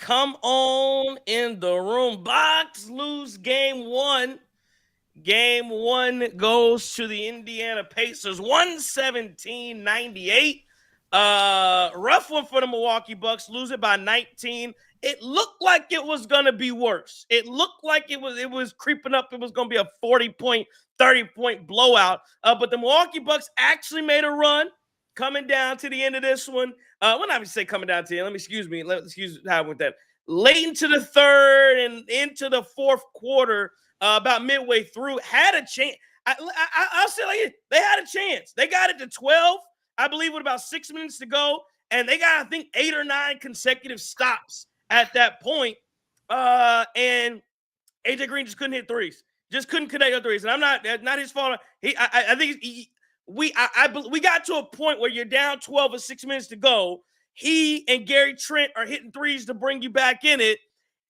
Come on in the room. Bucks lose game one. Game one goes to the Indiana Pacers, 117-98. Rough one for the Milwaukee Bucks, lose it by 19. It looked like it was going to be worse. It looked like it was creeping up. It was going to be a 40-point, 30-point blowout. But the Milwaukee Bucks actually made a run coming down to the end of this one. Well, not even say coming down to the end. Excuse how I went that. Late into the third and into the fourth quarter, about midway through, had a chance. I'll say like they had a chance. They got it to 12, I believe, with about 6 minutes to go, and they got, I think, 8 or 9 consecutive stops at that point. And AJ Green just couldn't hit threes, just couldn't connect on threes. And I'm not his fault. I think we got to a point where you're down 12 with 6 minutes to go. He and Gary Trent are hitting threes to bring you back in it,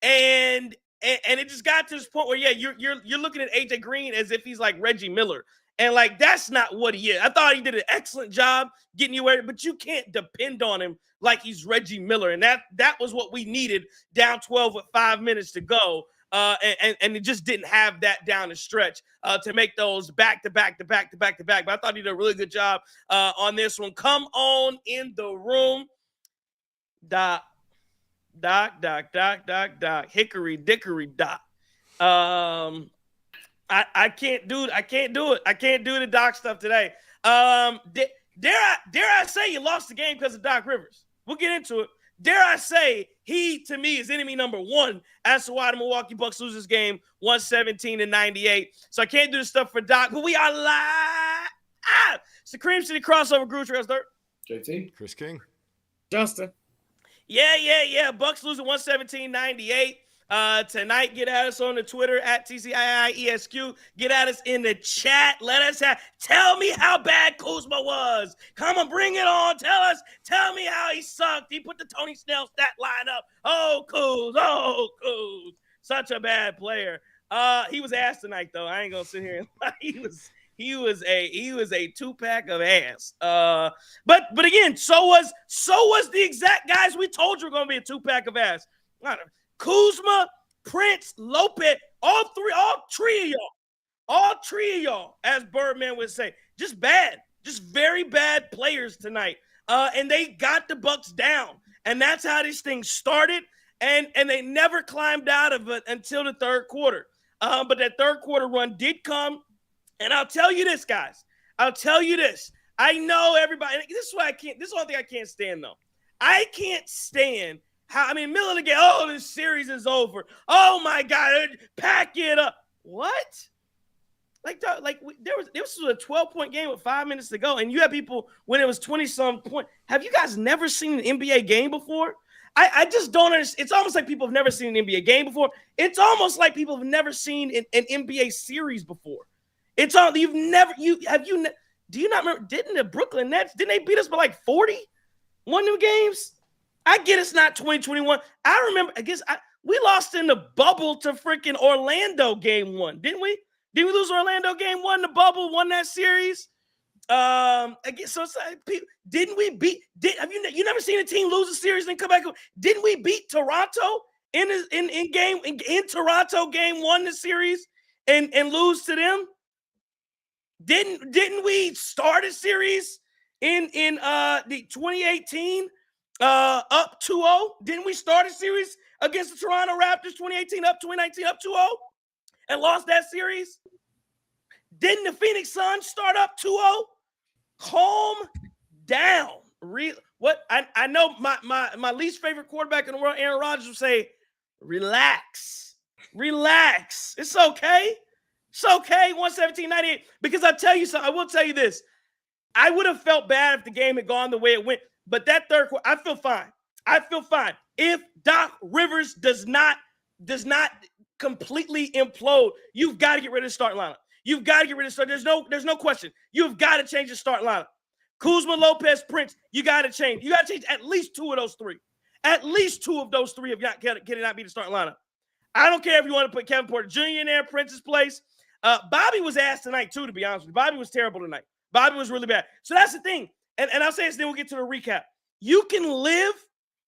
and it just got to this point where, yeah, you're looking at AJ Green as if he's like Reggie Miller. And, like, that's not what he is. I thought he did an excellent job getting you where, but you can't depend on him like he's Reggie Miller. And that was what we needed down 12 with 5 minutes to go. And it just didn't have that down the stretch to make those back-to-back. But I thought he did a really good job on this one. Come on in the room. Doc. Hickory dickory doc. I can't do it. I can't do the Doc stuff today. Dare I say you lost the game because of Doc Rivers? We'll get into it. Dare I say he, to me, is enemy number one as to why the Milwaukee Bucks lose this game 117-98. So I can't do this stuff for Doc, but we are live. It's the Cream City crossover. Guru Trails Dirt. JT. Chris King. Justin. Yeah. Bucks losing 117-98. Tonight, get at us on the Twitter at TCIIESQ. Get at us in the chat. Tell me how bad Kuzma was. Come on, bring it on. Tell me how he sucked. He put the Tony Snell stat line up. Oh, Kuz. Such a bad player. He was ass tonight, though. I ain't gonna sit here and lie. He was a 2-pack of ass. But again, so was the exact guys we told you were gonna be a 2-pack of ass. Kuzma, Prince, Lopez, all three of y'all, as Birdman would say, just very bad players tonight. And they got the Bucks down, and that's how this thing started. And they never climbed out of it until the third quarter. But that third quarter run did come. And I'll tell you this, guys. I know everybody. This is one thing I can't stand, though. I can't stand middle of the game. Oh, this series is over. Oh my God, pack it up. What? This was a 12-point game with 5 minutes to go, and you have people when it was 20-some point. Have you guys never seen an NBA game before? I just don't understand. It's almost like people have never seen an NBA game before. It's almost like people have never seen an NBA series before. It's all do you not remember? Didn't the Brooklyn Nets, didn't they beat us by like 40? One new games? I get it's not 2021. I remember, we lost in the bubble to freaking Orlando game one, didn't we? Didn't we lose Orlando game one? The bubble won that series. So it's like, have you never seen a team lose a series and come back? Didn't we beat Toronto in Toronto game one the series and lose to them? Didn't we start a series in the 2018 up 2-0? Didn't we start a series against the Toronto Raptors 2018 up 2019 up 2-0 and lost that series? Didn't the Phoenix Suns start up 2-0? Calm down. I know my least favorite quarterback in the world, Aaron Rodgers, would say, relax. It's okay. It's okay, 117-98. Because I will tell you this. I would have felt bad if the game had gone the way it went. But that third quarter, I feel fine. If Doc Rivers does not completely implode, you've got to get rid of the starting lineup. You've got to get rid of the start. There's no question. You've got to change the starting lineup. Kuzma, Lopez, Prince, you got to change. You got to change at least two of those three. At least two of those three cannot be the starting lineup. I don't care if you want to put Kevin Porter Jr. in there, Prince's place. Bobby was ass tonight, too, to be honest with you. Bobby was terrible tonight. Bobby was really bad. So that's the thing. And I'll say this, then we'll get to the recap. You can live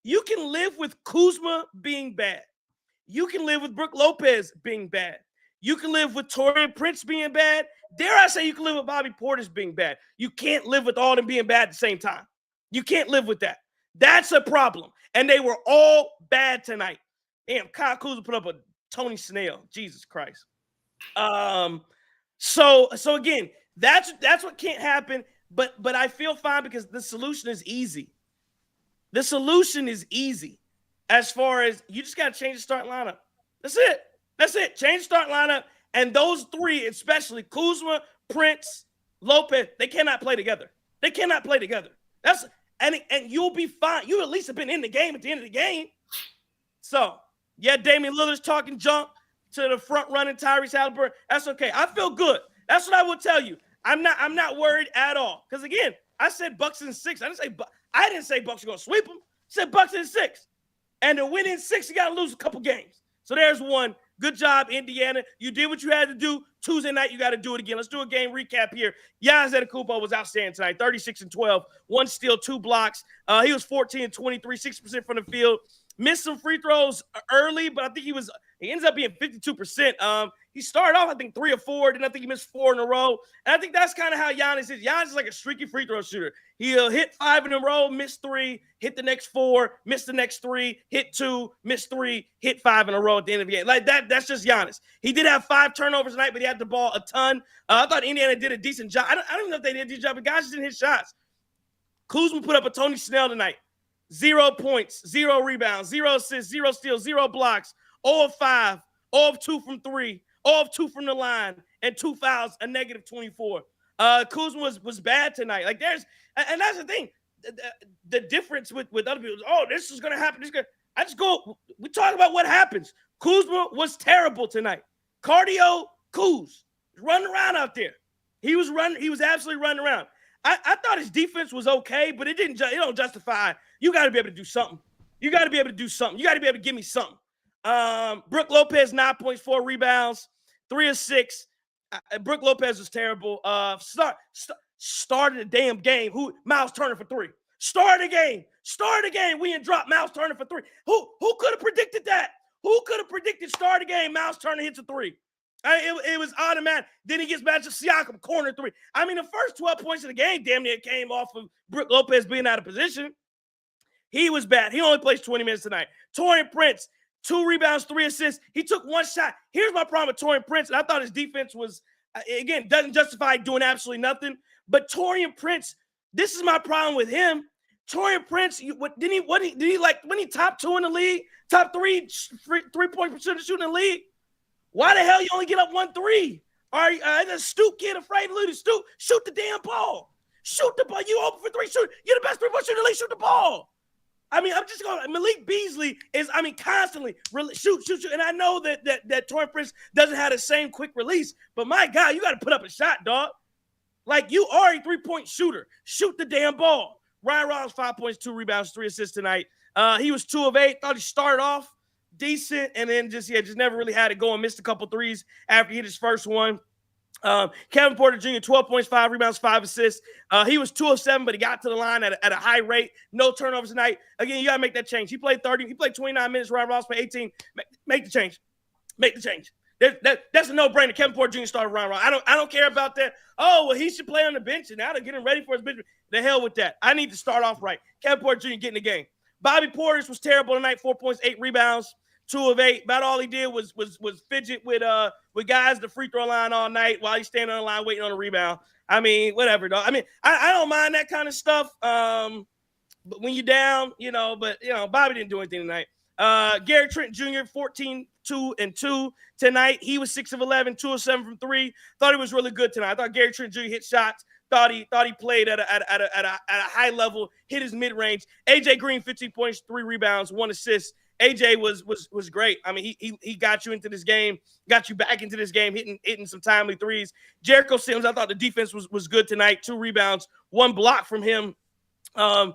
You can live with Kuzma being bad. You can live with Brook Lopez being bad. You can live with Taurean Prince being bad. Dare I say you can live with Bobby Portis being bad. You can't live with all of them being bad at the same time. You can't live with that. That's a problem. And they were all bad tonight. Damn, Kyle Kuzma put up a Tony Snell. Jesus Christ. So again, that's what can't happen. But I feel fine because the solution is easy. The solution is easy. As far as you just got to change the starting lineup. That's it. That's it. Change the starting lineup. And those three, especially Kuzma, Prince, Lopez, they cannot play together. They cannot play together. And you'll be fine. You at least have been in the game at the end of the game. So, yeah, Damian Lillard's talking junk to the front running Tyrese Haliburton. That's okay. I feel good. That's what I will tell you. I'm not worried at all. Because again, I said Bucks in 6. I didn't say Bucks are gonna sweep them. I said Bucks in 6. And to win in 6, you gotta lose a couple games. So there's one. Good job, Indiana. You did what you had to do. Tuesday night, you got to do it again. Let's do a game recap here. Giannis Antetokounmpo was outstanding tonight. 36 and 12, 1 steal, 2 blocks. He was 14 and 23, 60% from the field. Missed some free throws early, but I think he ends up being 52%. He started off, I think, 3 or 4. Then I think he missed 4 in a row. And I think that's kind of how Giannis is. Giannis is like a streaky free throw shooter. He'll hit 5 in a row, miss 3, hit the next 4, miss the next 3, hit 2, miss 3, hit 5 in a row at the end of the game. Like that's just Giannis. He did have 5 turnovers tonight, but he had the ball a ton. I thought Indiana did a decent job. I don't even know if they did a decent job, but guys just didn't hit shots. Kuzma put up a Tony Snell tonight. 0 points, 0 rebounds, 0 assists, 0 steals, 0 blocks, 0 of 5, 0 of 2 from 3, 0 of 2 from the line, and 2 fouls, a negative 24. Kuzma was bad tonight. Like and that's the thing. The difference with other people is, oh, this is gonna happen. We talk about what happens. Kuzma was terrible tonight. Cardio Kuz running around out there. He was absolutely running around. I thought his defense was okay, but it don't justify. You got to be able to do something. You got to be able to do something. You got to be able to give me something. Brook Lopez, 9 points, 4 rebounds, 3 of 6. Brook Lopez was terrible. Started the damn game. Miles Turner for 3. Start the game. We didn't drop Miles Turner for 3. Who could have predicted that? Who could have predicted start the game? Miles Turner hits a 3. It was automatic. Then he gets back to Siakam, corner 3. I mean, the first 12 points of the game damn near came off of Brook Lopez being out of position. He was bad. He only plays 20 minutes tonight. Taurean Prince, 2 rebounds, 3 assists. He took 1 shot. Here's my problem with Taurean Prince. And I thought his defense was, again, doesn't justify doing absolutely nothing. But Taurean Prince, this is my problem with him. Taurean Prince, did he like when he top 2 in the league, top 3 3-point percentage shooting in the league? Why the hell you only get up 1 3? Are you a stoop kid afraid to lose? Shoot the damn ball. Shoot the ball. You open for 3. Shoot. You're the best 3-point shooter in the league. Shoot the ball. I mean, I'm just going. Malik Beasley is, constantly shoot. And I know that Taurean Prince doesn't have the same quick release, but my God, you got to put up a shot, dog. Like, you are a 3-point shooter. Shoot the damn ball. Ryan Rollins, 5 points, 2 rebounds, 3 assists tonight. He was 2 of 8. Thought he started off decent, and then just never really had it going. Missed a couple threes after he hit his first one. Kevin Porter Jr., 12 points, 5 rebounds, 5 assists. He was 2 of 7, but he got to the line at a high rate. No turnovers tonight. Again, you got to make that change. He played 29 minutes. Ryan Ross played 18. Make the change. Make the change. That's a no-brainer. Kevin Porter Jr. started Ryan Ross. I don't care about that. Oh, well, he should play on the bench, and now they're getting ready for his bench. The hell with that. I need to start off right. Kevin Porter Jr. getting the game. Bobby Portis was terrible tonight. 4 points, 8 rebounds. 2 of 8. About all he did was fidget with guys at the free throw line all night while he's standing on the line waiting on a rebound. I mean, whatever, dog. I mean, I don't mind that kind of stuff. But when you're down, but Bobby didn't do anything tonight. Gary Trent Jr., 14, 2 and 2 tonight. He was 6 of 11, 2 of 7 from 3. Thought he was really good tonight. I thought Gary Trent Jr. hit shots. Thought he played at a high level, hit his mid-range. AJ Green, 15 points, 3 rebounds, 1 assist. AJ was great. I mean, he got you into this game, got you back into this game, hitting some timely threes. Jericho Sims, I thought the defense was good tonight. 2 rebounds, 1 block from him. 9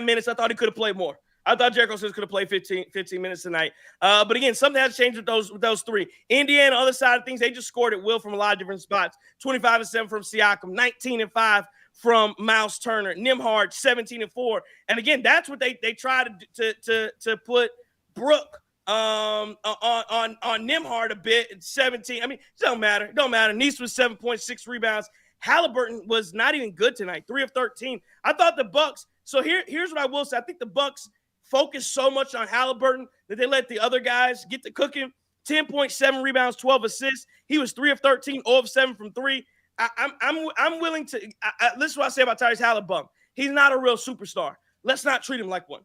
minutes. I thought he could have played more. I thought Jericho Sims could have played 15 minutes tonight. But again, something has changed with those 3. Indiana, other side of things, they just scored at will from a lot of different spots. 25 and 7 from Siakam, 19 and 5 from Miles Turner. Nembhard 17-4, and again, that's what they try to put Brook on Nembhard a bit at 17. I mean, it don't matter. Nice was 7.6 rebounds. Haliburton was not even good tonight, 3 of 13. I thought the Bucks. So here's what I will say. I think the Bucks focused so much on Haliburton that they let the other guys get to cooking. 10.7 rebounds, 12 assists. He was 3 of 13, 0 of 7 from 3. I'm willing to. This is what I say about Tyrese Haliburton. He's not a real superstar. Let's not treat him like one.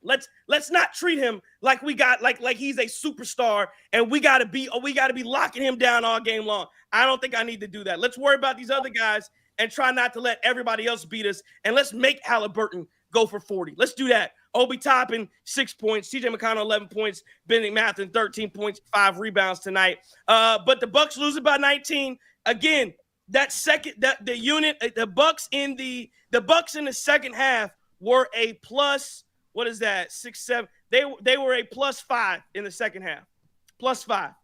Let's not treat him like he's a superstar and we gotta be locking him down all game long. I don't think I need to do that. Let's worry about these other guys and try not to let everybody else beat us. And let's make Haliburton go for 40. Let's do that. Obi Toppin, 6 points. CJ McConnell, 11 points. Benedict Mathurin, 13 points, 5 rebounds tonight. But the Bucks lose it by 19. Again, the Bucks in the second half were a plus. What is that? 6, 7. They were a +5 in the second half. +5.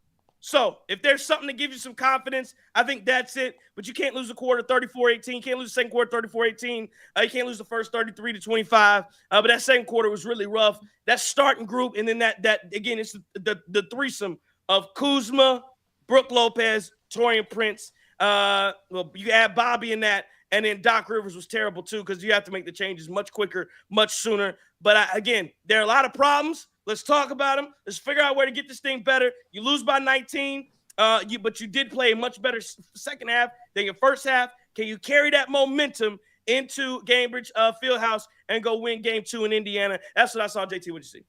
So if there's something to give you some confidence, I think that's it. But you can't lose a quarter 34-18. You can't lose the second quarter 34-18. You can't lose the first 33-25. But that second quarter was really rough. That starting group, and then that again, it's the threesome of Kuzma, Brook Lopez, Taurean Prince. Well, you add Bobby in that, and then Doc Rivers was terrible too because you have to make the changes much quicker, much sooner. But again, there are a lot of problems. Let's talk about them. Let's figure out where to get this thing better. You lose by 19, but you did play a much better second half than your first half. Can you carry that momentum into Gainbridge Fieldhouse and go win game 2 in Indiana? That's what I saw. JT, what'd you see?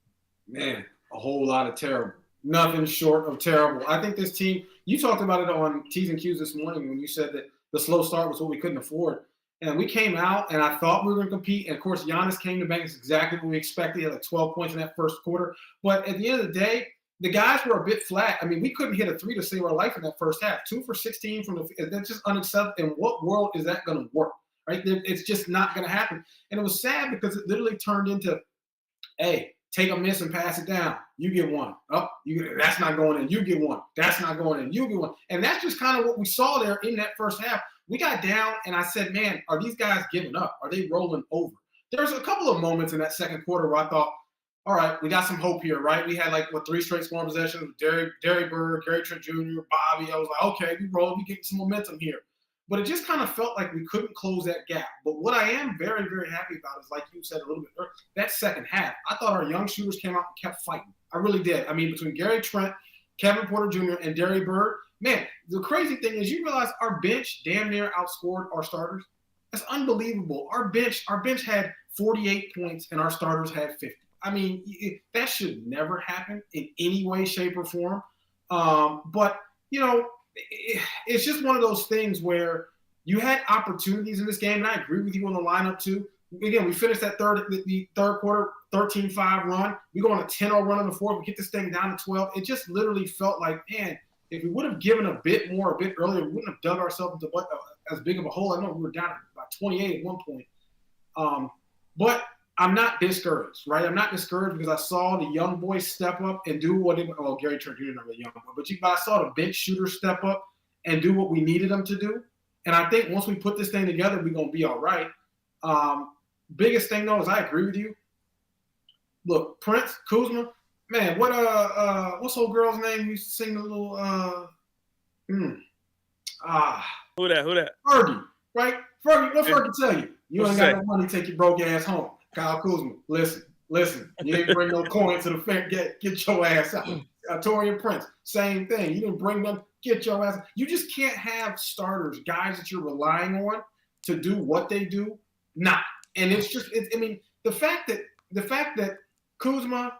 Man, a whole lot of terrible. Nothing short of terrible. I think this team, you talked about it on T's and Q's this morning when you said that the slow start was what we couldn't afford. And we came out, and I thought we were going to compete. And, of course, Giannis came to bank. It's exactly what we expected. He had like 12 points in that first quarter. But at the end of the day, the guys were a bit flat. I mean, we couldn't hit a 3 to save our life in that first half. 2 for 16 from the – that's just unacceptable. In what world is that going to work, right? It's just not going to happen. And it was sad because it literally turned into, hey, take a miss and pass it down. You get one. Oh, that's not going in. You get one. That's not going in. You get one. And that's just kind of what we saw there in that first half. We got down, and I said, man, are these guys giving up? Are they rolling over? There's a couple of moments in that second quarter where I thought, all right, we got some hope here, right? We had, 3 straight scoring possessions with Derry Bird, Gary Trent Jr., Bobby. I was like, okay, we rolled. We getting some momentum here. But it just kind of felt like we couldn't close that gap. But what I am very, very happy about is, like you said a little bit earlier, that second half, I thought our young shooters came out and kept fighting. I really did. I mean, between Gary Trent, Kevin Porter Jr., and Derry Bird, man, the crazy thing is you realize our bench damn near outscored our starters. That's unbelievable. Our bench had 48 points and our starters had 50. I mean, that should never happen in any way, shape, or form. But, it's just one of those things where you had opportunities in this game, and I agree with you on the lineup too. Again, we finished that the third quarter 13-5 run. We go on a 10-0 run in the fourth. We get this thing down to 12. It just literally felt like, man, if we would have given a bit more, a bit earlier, we wouldn't have dug ourselves into as big of a hole. I know we were down by 28 at one point. But I'm not discouraged, right? I'm not discouraged because I saw the young boys step up and do what Gary Trent Jr. not really young, but I saw the bench shooters step up and do what we needed them to do. And I think once we put this thing together, we're going to be all right. Biggest thing, though, is I agree with you. Look, Prince, Kuzma, man, what's old girl's name? You sing a little Who that? Fergie, right? Fergie, what Fergie tell you? You ain't got no money, take your broke ass home. Kyle Kuzma, listen. You didn't bring no coins to the fair. Get your ass out. Taurean Prince, same thing. You didn't bring them. Get your ass out. You just can't have starters, guys that you're relying on to do what they do. Not. And it's just, the fact that Kuzma,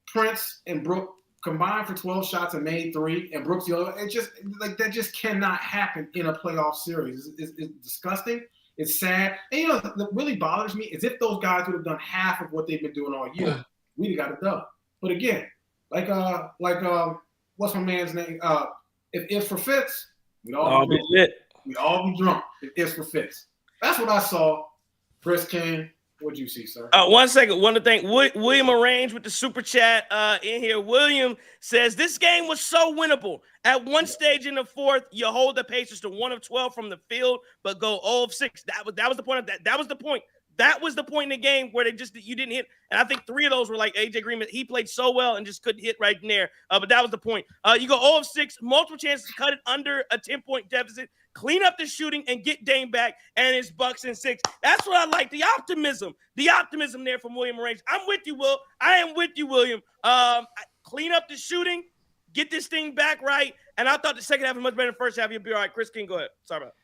Prince, and Brook combined for 12 shots and made 3, and Brook's the other, it just, that just cannot happen in a playoff series. It's disgusting. It's sad. And, what really bothers me is if those guys would have done half of what they've been doing all year, we'd have got it done. But again, what's my man's name? If it's for Fitz, we'd all be drunk. If it's for Fitz. That's what I saw. Chris King, What'd you see, sir? 1 second. One thing. William Arrange with the super chat in here. William says this game was so winnable. At one stage in the fourth, you hold the Pacers to 1 of 12 from the field, but go 0 of 6. That was the point of that. That was the point. That was the point in the game where you didn't hit. And I think 3 of those were like AJ Green. He played so well and just couldn't hit right there. But that was the point. You go 0 of 6, multiple chances to cut it under a 10-point deficit, clean up the shooting, and get Dame back, and it's Bucks and 6. That's what I like. The optimism there from William Range. I'm with you, Will. I am with you, William. Clean up the shooting, get this thing back right. And I thought the second half was much better than the first half. You'll be all right. Chris King, go ahead. Sorry about that.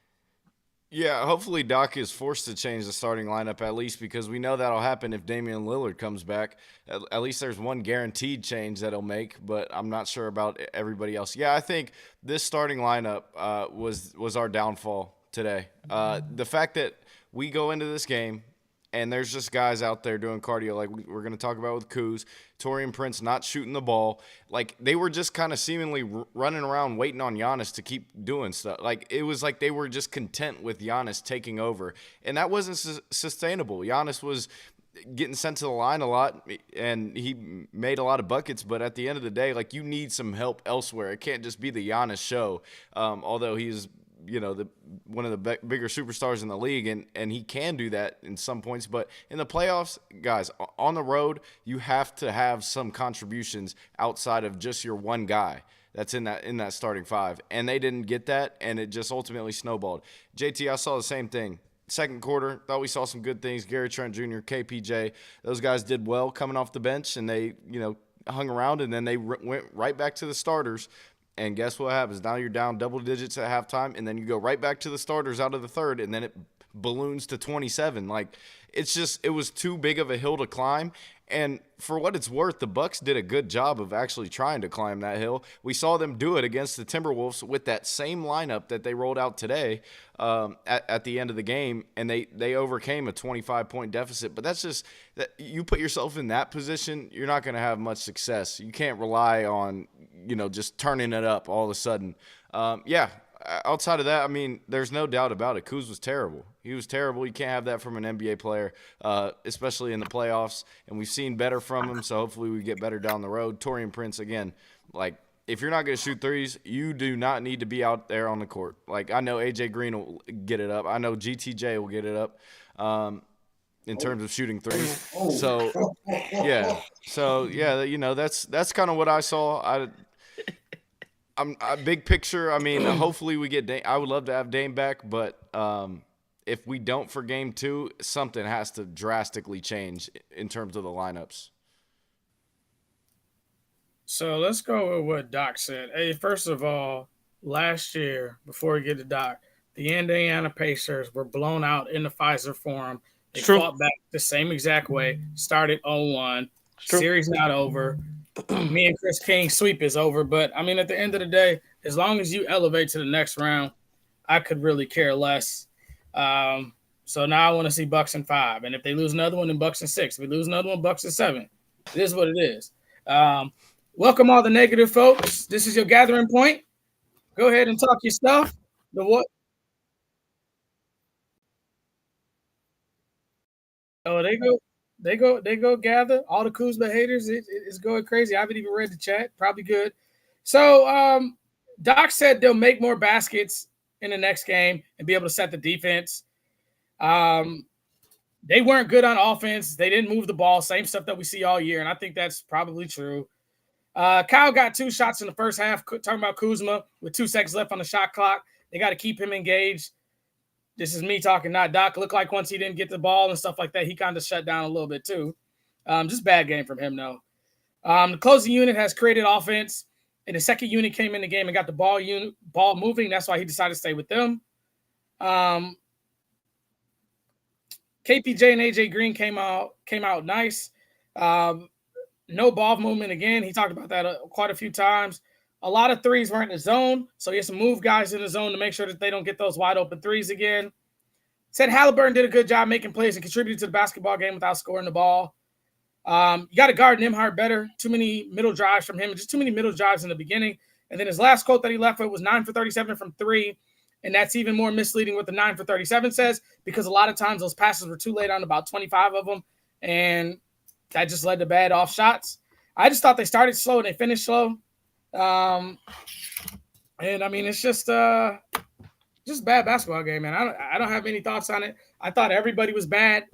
Yeah, hopefully Doc is forced to change the starting lineup at least, because we know that'll happen if Damian Lillard comes back. At least there's one guaranteed change that he'll make, but I'm not sure about everybody else. Yeah, I think this starting lineup was our downfall today. The fact that we go into this game and there's just guys out there doing cardio like we're going to talk about with Kuz, Taurean Prince not shooting the ball. Like, they were just kind of seemingly running around waiting on Giannis to keep doing stuff. Like, it was like they were just content with Giannis taking over. And that wasn't sustainable. Giannis was getting sent to the line a lot, and he made a lot of buckets. But at the end of the day, like, you need some help elsewhere. It can't just be the Giannis show, although he's – one of the bigger superstars in the league, and he can do that in some points. But in the playoffs, guys, on the road, you have to have some contributions outside of just your one guy that's in that starting five. And they didn't get that, and it just ultimately snowballed. JT, I saw the same thing. Second quarter, thought we saw some good things. Gary Trent Jr., KPJ, those guys did well coming off the bench, and they, hung around, and then they went right back to the starters. And guess what happens? Now you're down double digits at halftime, and then you go right back to the starters out of the third, and then it balloons to 27. Like, it was too big of a hill to climb. And for what it's worth, the Bucks did a good job of actually trying to climb that hill. We saw them do it against the Timberwolves with that same lineup that they rolled out today at the end of the game, and they overcame a 25-point deficit. But that's just that you put yourself in that position, you're not going to have much success. You can't rely on just turning it up all of a sudden. Outside of that, I mean, there's no doubt about it. Kuz was terrible. He was terrible. You can't have that from an NBA player, especially in the playoffs. And we've seen better from him, so hopefully we get better down the road. Taurean Prince, again, like, if you're not going to shoot threes, you do not need to be out there on the court. Like, I know AJ Green will get it up. I know GTJ will get it up in terms of shooting threes. So, yeah. That's kind of what I saw. I'm a big picture. I mean, hopefully we get Dame. I would love to have Dame back, but if we don't for game 2, something has to drastically change in terms of the lineups. So let's go with what Doc said. Hey, first of all, last year, before we get to Doc, the Indiana Pacers were blown out in the Pfizer Forum. They fought back the same exact way, started 0-1, series not over. Me and Chris King's sweep is over. But, I mean, at the end of the day, as long as you elevate to the next round, I could really care less. So now I want to see Bucks in 5. And if they lose another one, then Bucks in 6. If we lose another one, Bucks in 7. It is what it is. Welcome all the negative folks. This is your gathering point. Go ahead and talk your stuff. Oh, they go gather. All the Kuzma haters, it's going crazy. I haven't even read the chat. Probably good. So Doc said they'll make more baskets in the next game and be able to set the defense. They weren't good on offense. They didn't move the ball. Same stuff that we see all year, and I think that's probably true. Kyle got 2 shots in the first half, talking about Kuzma with 2 seconds left on the shot clock. They got to keep him engaged. This is me talking, not Doc. Looked like once he didn't get the ball and stuff like that, he kind of shut down a little bit too. Just bad game from him, though. The closing unit has created offense, and the second unit came in the game and got the ball moving. That's why he decided to stay with them. KPJ and AJ Green came out nice. No ball movement again. He talked about that quite a few times. A lot of threes weren't in the zone, so he has to move guys in the zone to make sure that they don't get those wide open threes again. Said Haliburton did a good job making plays and contributed to the basketball game without scoring the ball. You got to guard Nembhard better. Too many middle drives from him, just too many middle drives in the beginning. And then his last quote that he left with was 9 for 37 from 3. And that's even more misleading what the 9 for 37 says, because a lot of times those passes were too late on about 25 of them, and that just led to bad off shots. I just thought they started slow and they finished slow. And I mean, it's just a bad basketball game, man. I don't have any thoughts on it. I thought everybody was bad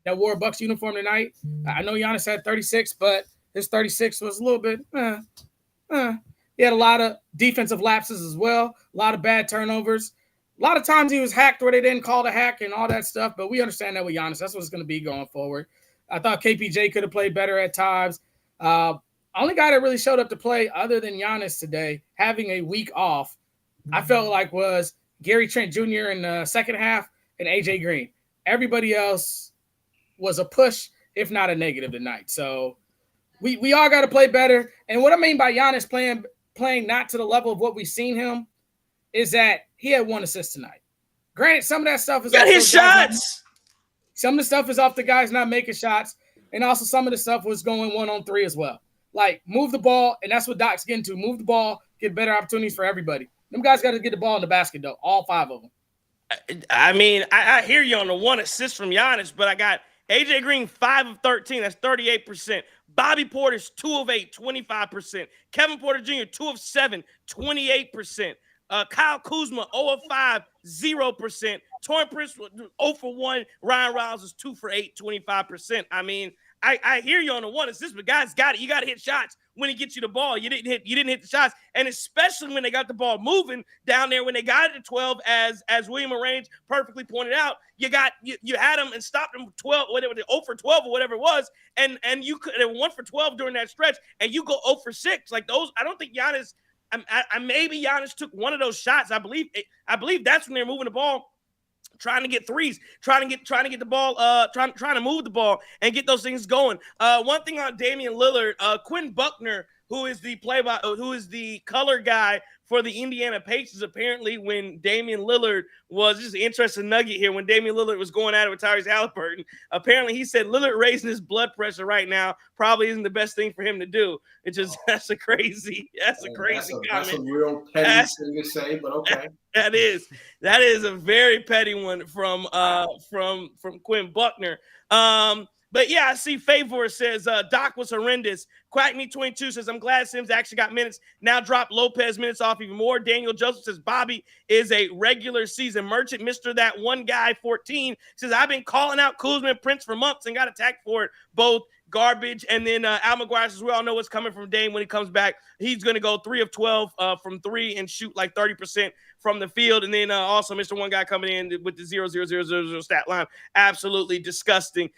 that wore a Bucks uniform tonight. I know Giannis had 36, but his 36 was a little bit. He had a lot of defensive lapses as well, a lot of bad turnovers. A lot of times he was hacked where they didn't call the hack and all that stuff, but we understand that with Giannis. That's what it's going to be going forward. I thought KPJ could have played better at times. Only guy that really showed up to play other than Giannis today, having a week off, I felt like was Gary Trent Jr. in the second half and AJ Green. Everybody else was a push, if not a negative tonight. So we all got to play better. And what I mean by Giannis playing not to the level of what we've seen him is that he had 1 assist tonight. Granted, some of that stuff is got his shots. Some of the stuff is off the guys not making shots, and also some of the stuff was going 1-on-3 as well. Like, move the ball, and that's what Doc's getting to. Move the ball, get better opportunities for everybody. Them guys got to get the ball in the basket, though, all 5 of them. I mean, I hear you on the 1 assist from Giannis, but I got AJ Green 5 of 13, that's 38%. Bobby Portis 2 of 8, 25%. Kevin Porter Jr. 2 of 7, 28%. Kyle Kuzma 0 of 5, 0%. Torrey Prince 0 for 1. Ryan Riles is 2 for 8, 25%. I mean, I hear you on the 1 assist, but guys got it. You got to hit shots when he gets you the ball. You didn't hit the shots, and especially when they got the ball moving down there when they got it to 12, as William Arrange perfectly pointed out. You had them and stopped them 12, whatever, 0 for 12 or whatever it was, and you could 1 for 12 during that stretch, and you go 0 for 6 like those. I don't think Giannis. Maybe Giannis took one of those shots. I believe that's when they're moving the ball, trying to get threes, trying to get the ball, trying to move the ball and get those things going. One thing on Damian Lillard, Quinn Buckner, who is the color guy for the Indiana Pacers, apparently when Damian Lillard was, just an interesting nugget here, when Damian Lillard was going at it with Tyrese Haliburton, apparently he said Lillard raising his blood pressure right now probably isn't the best thing for him to do. That's a crazy comment. That's a real petty thing to say, but okay. That is a very petty one from Quinn Buckner. But yeah, I see Favor says Doc was horrendous. Quackney22 says, I'm glad Sims actually got minutes. Now drop Lopez minutes off even more. Daniel Joseph says Bobby is a regular season merchant. Mr. That One Guy 14 says, I've been calling out Kuzma and Prince for months and got attacked for it. Both garbage. And then Al McGuire says, we all know what's coming from Dame when he comes back. He's going to go 3 of 12 from 3 and shoot like 30% from the field. And then also Mr. One Guy coming in with the 0.0000 stat line. Absolutely disgusting.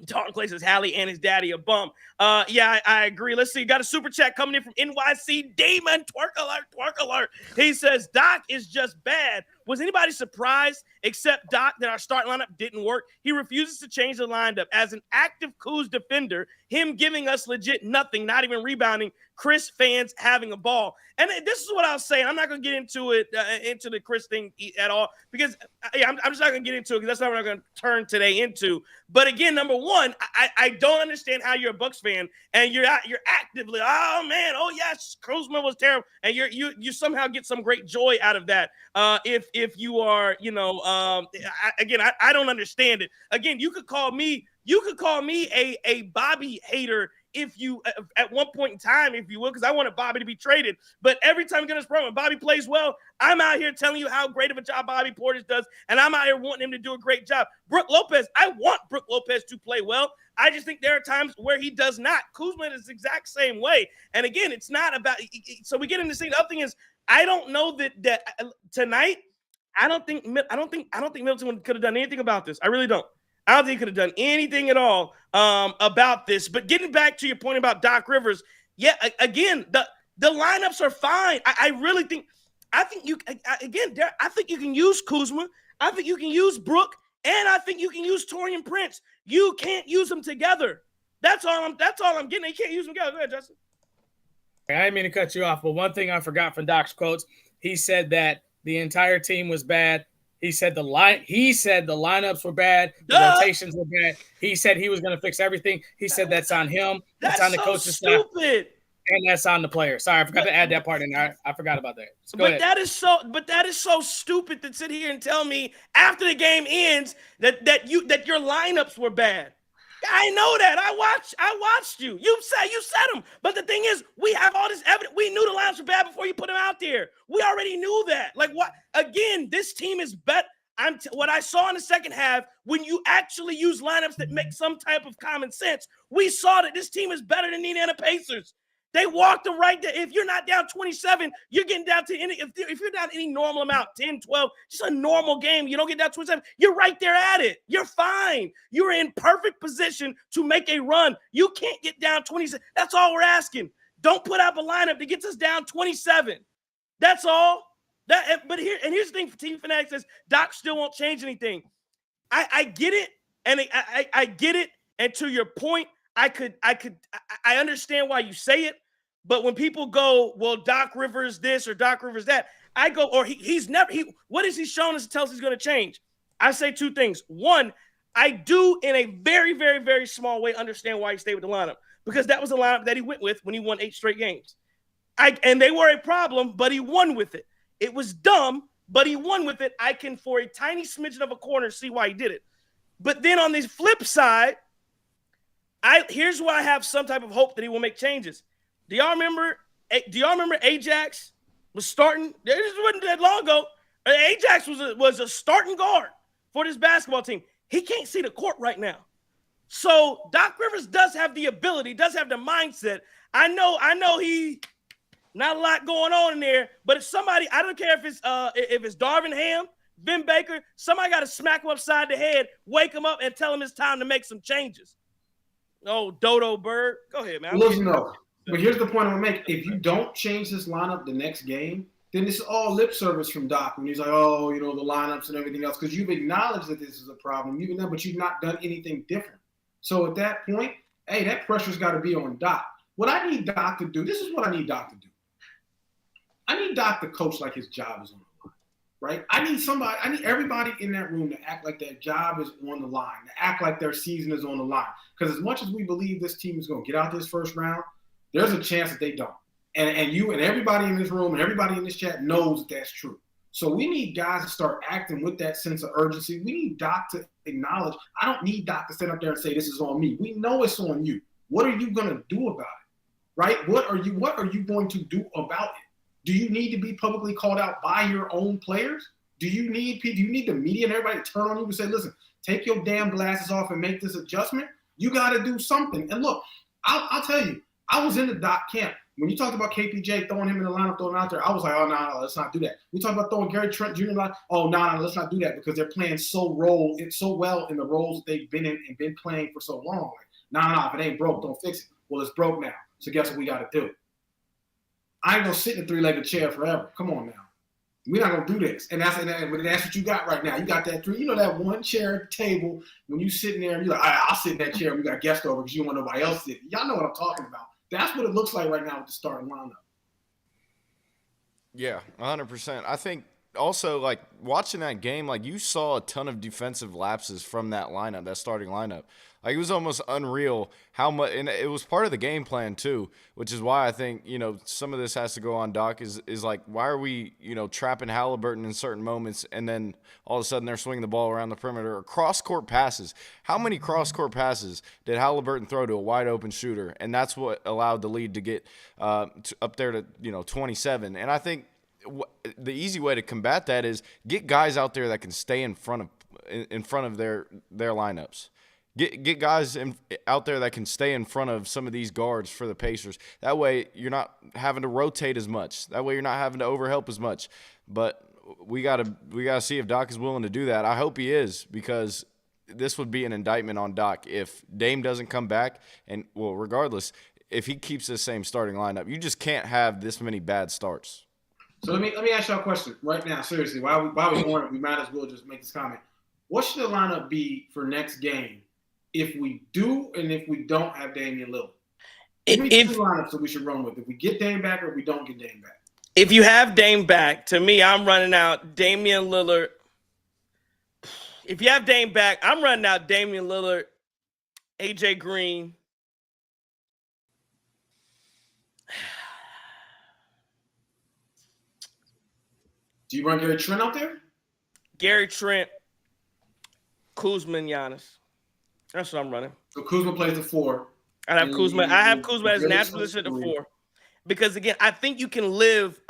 Dalton Clay says Hallie and his daddy a bum. Yeah, I agree. Let's see. Got a super chat coming in from NYC Damon. Twerk alert. He says Doc is just bad. Was anybody surprised except Doc that our starting lineup didn't work? He refuses to change the lineup. As an active Kuz defender, him giving us legit nothing, not even rebounding, Chris fans having a ball. And this is what I'll say. I'm not going to get into it, into the Chris thing at all, because I'm just not going to get into it because that's not what I'm going to turn today into. But again, number one, I don't understand how you're a Bucks fan and you're actively, oh man, oh yes, Kuzma was terrible, and you somehow get some great joy out of that. If you are, I don't understand it. Again, you could call me a Bobby hater if you at one point in time, if you will, because I wanted Bobby to be traded. But every time we get this program, Bobby plays well, I'm out here telling you how great of a job Bobby Portis does, and I'm out here wanting him to do a great job. Brook Lopez, I want Brook Lopez to play well. I just think there are times where he does not. Kuzma is the exact same way. And again, it's not about. So we get into the thing. The other thing is, I don't know that tonight. I don't think Middleton could have done anything about this. I really don't. I don't think he could have done anything at all about this. But getting back to your point about Doc Rivers, yeah, again, the lineups are fine. I really think. I think you can use Kuzma. I think you can use Brook, and I think you can use Taurean Prince. You can't use them together. That's all I'm getting. You can't use them together. Go ahead, Justin. I didn't mean to cut you off, but one thing I forgot from Doc's quotes, he said that the entire team was bad. He said the lineups were bad, the rotations were bad. He said he was going to fix everything. He said that's on him. That's on the coaching staff. and that's on the player. Sorry, I forgot to add that part in there. I forgot about that. So but that is so stupid to sit here and tell me after the game ends that your lineups were bad. I know that. I watched you. You said them. But the thing is, we have all this evidence. We knew the lineups were bad before you put them out there. We already knew that. Like what? Again, this team is better. What I saw in the second half, when you actually use lineups that make some type of common sense, we saw that this team is better than the Indiana Pacers. They walked them right there. If you're not down 27, you're getting down to any, if you're down any normal amount, 10, 12, just a normal game, you don't get down 27, you're right there at it. You're fine. You're in perfect position to make a run. You can't get down 27. That's all we're asking. Don't put up a lineup that gets us down 27. That's all. But here's the thing for Team Fanatics says Doc still won't change anything. I get it, and I get it. And to your point, I understand why you say it. But when people go, well, Doc Rivers this or Doc Rivers that, I go, or what has he shown us to tell us he's going to change? I say two things. One, I do in a very, very, very small way understand why he stayed with the lineup, because that was the lineup that he went with when he won 8 straight games. And they were a problem, but he won with it. It was dumb, but he won with it. I can, for a tiny smidgen of a corner, see why he did it. But then on the flip side, here's why I have some type of hope that he will make changes. Do y'all remember Ajax was starting? This wasn't that long ago. Ajax was a starting guard for this basketball team. He can't see the court right now. So Doc Rivers does have the ability, does have the mindset. I know he not a lot going on in there, but if somebody, I don't care if it's Darvin Ham, Vin Baker, somebody got to smack him upside the head, wake him up, and tell him it's time to make some changes. Oh, Dodo Bird. Go ahead, man. Listen, no. But here's the point I'm going to make. If you don't change this lineup the next game, then it's all lip service from Doc. When he's like, oh, the lineups and everything else, because you've acknowledged that this is a problem, but you've not done anything different. So at that point, hey, that pressure's got to be on Doc. What I need Doc to do, this is what I need Doc to do. I need Doc to coach like his job is on the line, right? I need everybody in that room to act like their job is on the line, to act like their season is on the line. Because as much as we believe this team is going to get out this first round, there's a chance that they don't. And you and everybody in this room and everybody in this chat knows that that's true. So we need guys to start acting with that sense of urgency. We need Doc to acknowledge, I don't need Doc to stand up there and say, this is on me. We know it's on you. What are you going to do about it, right? What are you going to do about it? Do you need to be publicly called out by your own players? Do you need the media and everybody to turn on you and say, listen, take your damn glasses off and make this adjustment? You got to do something. And look, I'll tell you, I was in the Doc camp. When you talked about KPJ throwing him in the lineup, throwing him out there, I was like, oh, no, let's not do that. We talked about throwing Gary Trent Jr. line. Oh, no, let's not do that, because they're playing so well in the roles that they've been in and been playing for so long. Like, no, if it ain't broke, don't fix it. Well, it's broke now. So guess what we got to do? I ain't going to sit in a 3-legged chair forever. Come on now. We're not going to do this. And that's what you got right now. You got that that one chair at the table. When you sitting there, you're like, I'll sit in that chair. We got guests over because you don't want nobody else sitting. Y'all know what I'm talking about. That's what it looks like right now with the starting lineup. Yeah, 100%. I think also, like, watching that game, like, you saw a ton of defensive lapses from that lineup, that starting lineup. Like, it was almost unreal how much, and it was part of the game plan too, which is why I think, some of this has to go on Doc is like, why are we, trapping Haliburton in certain moments, and then all of a sudden they're swinging the ball around the perimeter, or cross-court passes. How many cross-court passes did Haliburton throw to a wide-open shooter? And that's what allowed the lead to get up there to, 27. And I think the easy way to combat that is get guys out there that can stay in front of their lineups. Get guys out there that can stay in front of some of these guards for the Pacers. That way you're not having to rotate as much. That way you're not having to overhelp as much. But we gotta see if Doc is willing to do that. I hope he is, because this would be an indictment on Doc if Dame doesn't come back, and regardless, if he keeps the same starting lineup, you just can't have this many bad starts. So let me ask y'all a question right now. Seriously, while we're going, we might as well just make this comment. What should the lineup be for next game if we do and if we don't have Damian Lillard? Give me two lineups that we should run with. If we get Dame back or if we don't get Dame back. If you have Dame back, to me, I'm running out Damian Lillard. If you have Dame back, I'm running out Damian Lillard, AJ Green. Do you run Gary Trent out there? Gary Trent, Kuzma, and Giannis. That's what I'm running. So Kuzma plays the 4. I have Kuzma as natural position at the 4. Because again, I think you can live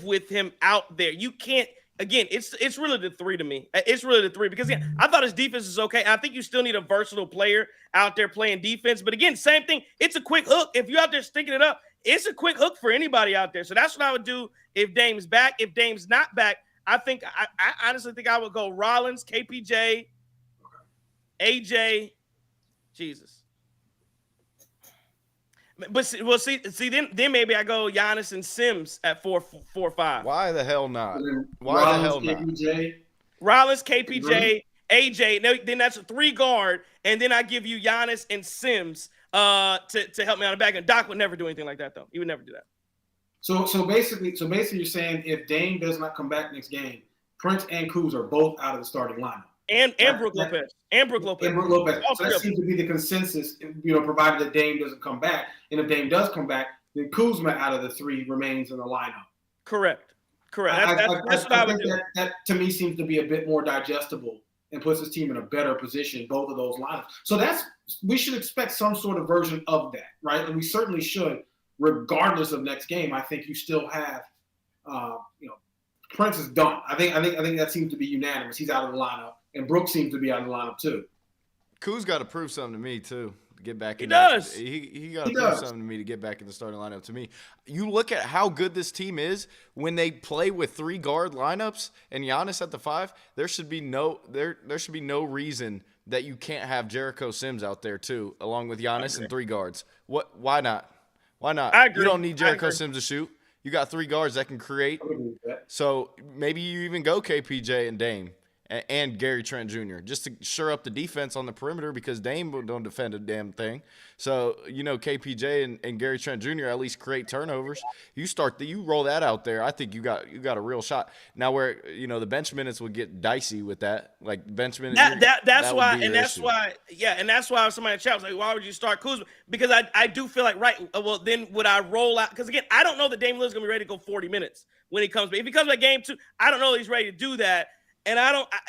with him out there. You can't. Again, it's really the 3 to me. It's really the 3 because again, I thought his defense is okay. I think you still need a versatile player out there playing defense. But again, same thing. It's a quick hook. If you're out there sticking it up, it's a quick hook for anybody out there. So that's what I would do if Dame's back. If Dame's not back, I honestly think I would go Rollins, KPJ, AJ, Jesus. But see, then maybe I go Giannis and Sims at 4-5. Why the hell not? Rollins, KPJ. Rollins, KPJ, AJ. No, then that's a 3 guard, and then I give you Giannis and Sims to help me on the back end. Doc would never do anything like that though. He would never do that. So basically, you're saying if Dame does not come back next game, Prince and Kuz are both out of the starting lineup. And Brook Lopez. So that seems to be the consensus, provided that Dame doesn't come back. And if Dame does come back, then Kuzma out of the 3 remains in the lineup. Correct. That's what I would do. That to me seems to be a bit more digestible and puts his team in a better position, both of those lineups. So we should expect some sort of version of that, right? And we certainly should, regardless of next game. I think you still have, Prince is done. I think that seems to be unanimous. He's out of the lineup. And Brooks seems to be out of the lineup too. Kuz got to prove something to me too. To get back. He does. He got to prove something to me to get back in the starting lineup. To me, you look at how good this team is when they play with 3 guard lineups and Giannis at the 5. There should be no reason that you can't have Jericho Sims out there too, along with Giannis and 3 guards. Why not? Why not? I agree. You don't need Jericho Sims to shoot. You got 3 guards that can create. So maybe you even go KPJ and Dame. And Gary Trent Jr. just to shore up the defense on the perimeter because Dame don't defend a damn thing. So, KPJ and Gary Trent Jr. at least create turnovers. You roll that out there, I think you got a real shot. Now where, the bench minutes would get dicey with that. Like bench minutes. That's why somebody in the chat was like, why would you start Kuzma? Because I do feel like, right, well, then would I roll out? Because again, I don't know that Dame Lillard's going to be ready to go 40 minutes when he comes back. If he comes back game 2, I don't know he's ready to do that. And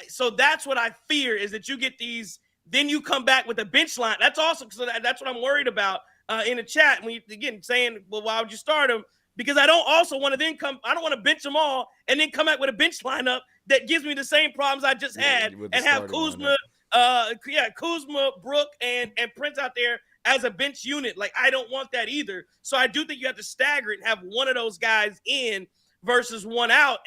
so that's what I fear is that you get these, then you come back with a bench line. That's awesome. So that's what I'm worried about in the chat. When you, again, saying, well, why would you start him? Because I don't also want to I don't want to bench them all and then come back with a bench lineup that gives me the same problems I just had and have Kuzma, Kuzma, Brook, and Prince out there as a bench unit. Like, I don't want that either. So I do think you have to stagger it and have one of those guys in versus one out.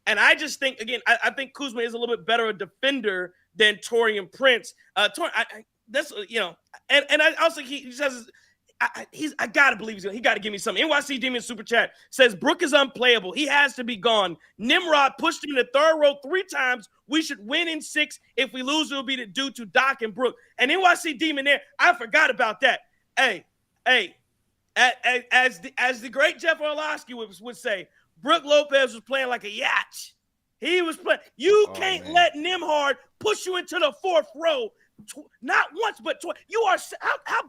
And I just think, again, I think Kuzma is a little bit better a defender than Taurean Prince. I also think he just has I gotta believe he got to give me something. NYC Demon Super Chat says Brook is unplayable. He has to be gone. Nimrod pushed him in the third row 3 times. We should win in 6. If we lose, it'll be due to Doc and Brook. And NYC Demon there, I forgot about that. Hey, as the great Jeff Orlowski would say, Brook Lopez was playing like a yacht. He was playing. You can't let Nimhard push you into the 4th row. Not once, but twice. You are how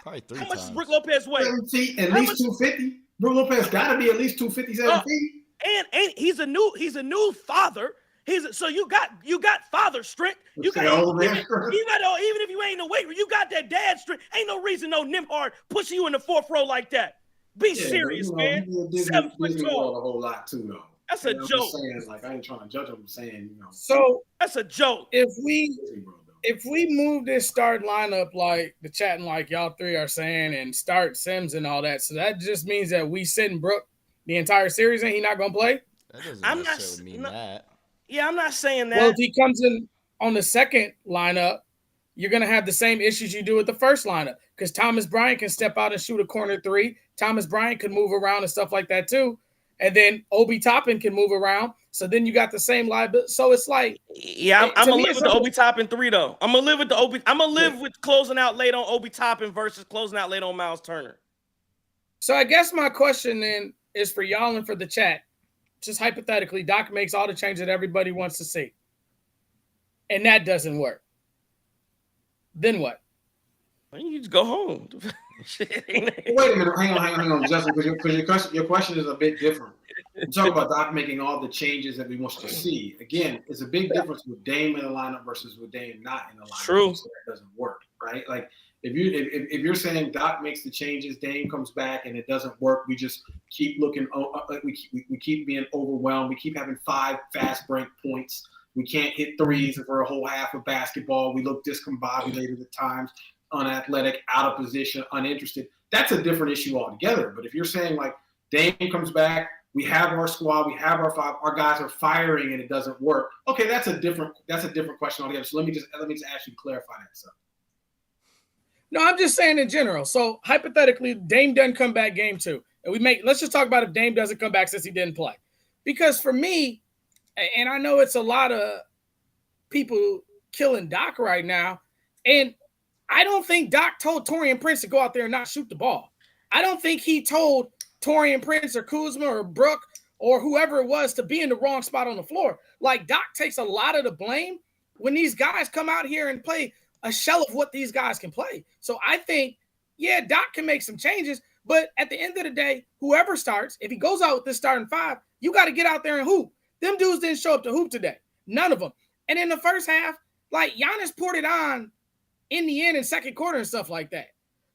much does Brook Lopez weigh? 7 feet, at least 250. Brook Lopez got to be at least 257 feet. And he's a new father. So you got father strength. You got even if you ain't no weight, you got that dad strength. Ain't no reason no Nimhard pushing you in the 4th row like that. Be serious, man. 7 foot tall. A whole lot too, though. That's a joke. I ain't trying to judge him. I'm saying, So that's a joke. If we move this start lineup like the chat and like y'all 3 are saying and start Sims and all that, so that just means that we sitting Brook the entire series and he's not gonna play. That doesn't necessarily mean that. Yeah, I'm not saying that. Well, if he comes in on the second lineup, you're gonna have the same issues you do with the first lineup because Thomas Bryant can step out and shoot a corner 3. Thomas Bryant can move around and stuff like that too. And then Obi Toppin can move around. So then you got the same liability. So it's like, yeah, I'm gonna live with the Obi Toppin 3 though. I'm gonna live with the Obi. I'm gonna live with closing out late on Obi Toppin versus closing out late on Miles Turner. So I guess my question then is for y'all and for the chat. Just hypothetically, Doc makes all the changes that everybody wants to see, and that doesn't work. Then what? You just go home. Wait a minute. Hang on, Justin, because your question is a bit different. You talk about Doc making all the changes that we want to see. Again, it's a big difference with Dame in the lineup versus with Dame not in the lineup. True. So that doesn't work, right? Like if you're saying Doc makes the changes, Dame comes back and it doesn't work, we just keep looking. We keep being overwhelmed. We keep having 5 fast break points. We can't hit threes for a whole half of basketball. We look discombobulated at times, unathletic, out of position, uninterested. That's a different issue altogether. But if you're saying like Dame comes back, we have our squad, we have our 5, our guys are firing and it doesn't work. Okay, that's a different question altogether. So let me just ask you to clarify that stuff. No, I'm just saying in general. So hypothetically, Dame doesn't come back game 2. And let's just talk about if Dame doesn't come back since he didn't play. Because for me, and I know it's a lot of people killing Doc right now, and I don't think Doc told Taurean Prince to go out there and not shoot the ball. I don't think he told Taurean Prince or Kuzma or Brook or whoever it was to be in the wrong spot on the floor. Like, Doc takes a lot of the blame when these guys come out here and play a shell of what these guys can play. So I think, yeah, Doc can make some changes, but at the end of the day, whoever starts, if he goes out with this starting 5, you got to get out there and hoop. Them dudes didn't show up to hoop today. None of them. And in the first half, like, Giannis poured it on in the end in second quarter and stuff like that.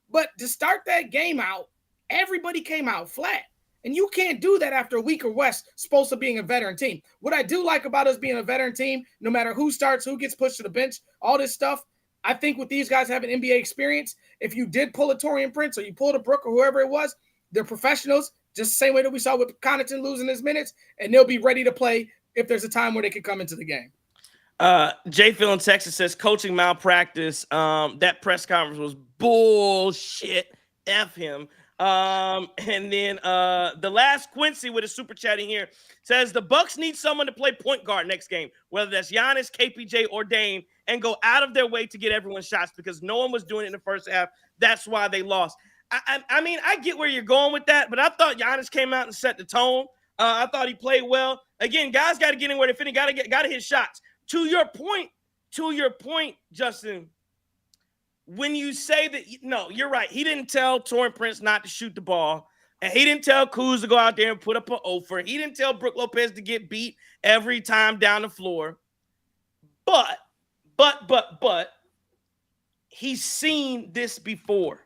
But to start that game out, everybody came out flat. And you can't do that after a week or West supposed to being a veteran team. What I do like about us being a veteran team, no matter who starts, who gets pushed to the bench, all this stuff, I think with these guys having NBA experience, if you did pull a Taurean Prince or you pulled a Brook or whoever it was, they're professionals, just the same way that we saw with Connaughton losing his minutes, and they'll be ready to play if there's a time where they can come into the game. Jay Phil in Texas says coaching malpractice. That press conference was bullshit. F him. And then the last Quincy with a super chat in here says the Bucks need someone to play point guard next game, whether that's Giannis, KPJ, or Dame, and go out of their way to get everyone shots because no one was doing it in the first half. That's why they lost. I mean, I get where you're going with that, but I thought Giannis came out and set the tone. I thought he played well. Again, guys got to get in where they fit. Got to hit shots. To your point, Justin, when you say that, no, you're right. He didn't tell Taurean Prince not to shoot the ball, and he didn't tell Kuz to go out there and put up an offer. He didn't tell Brook Lopez to get beat every time down the floor. But he's seen this before.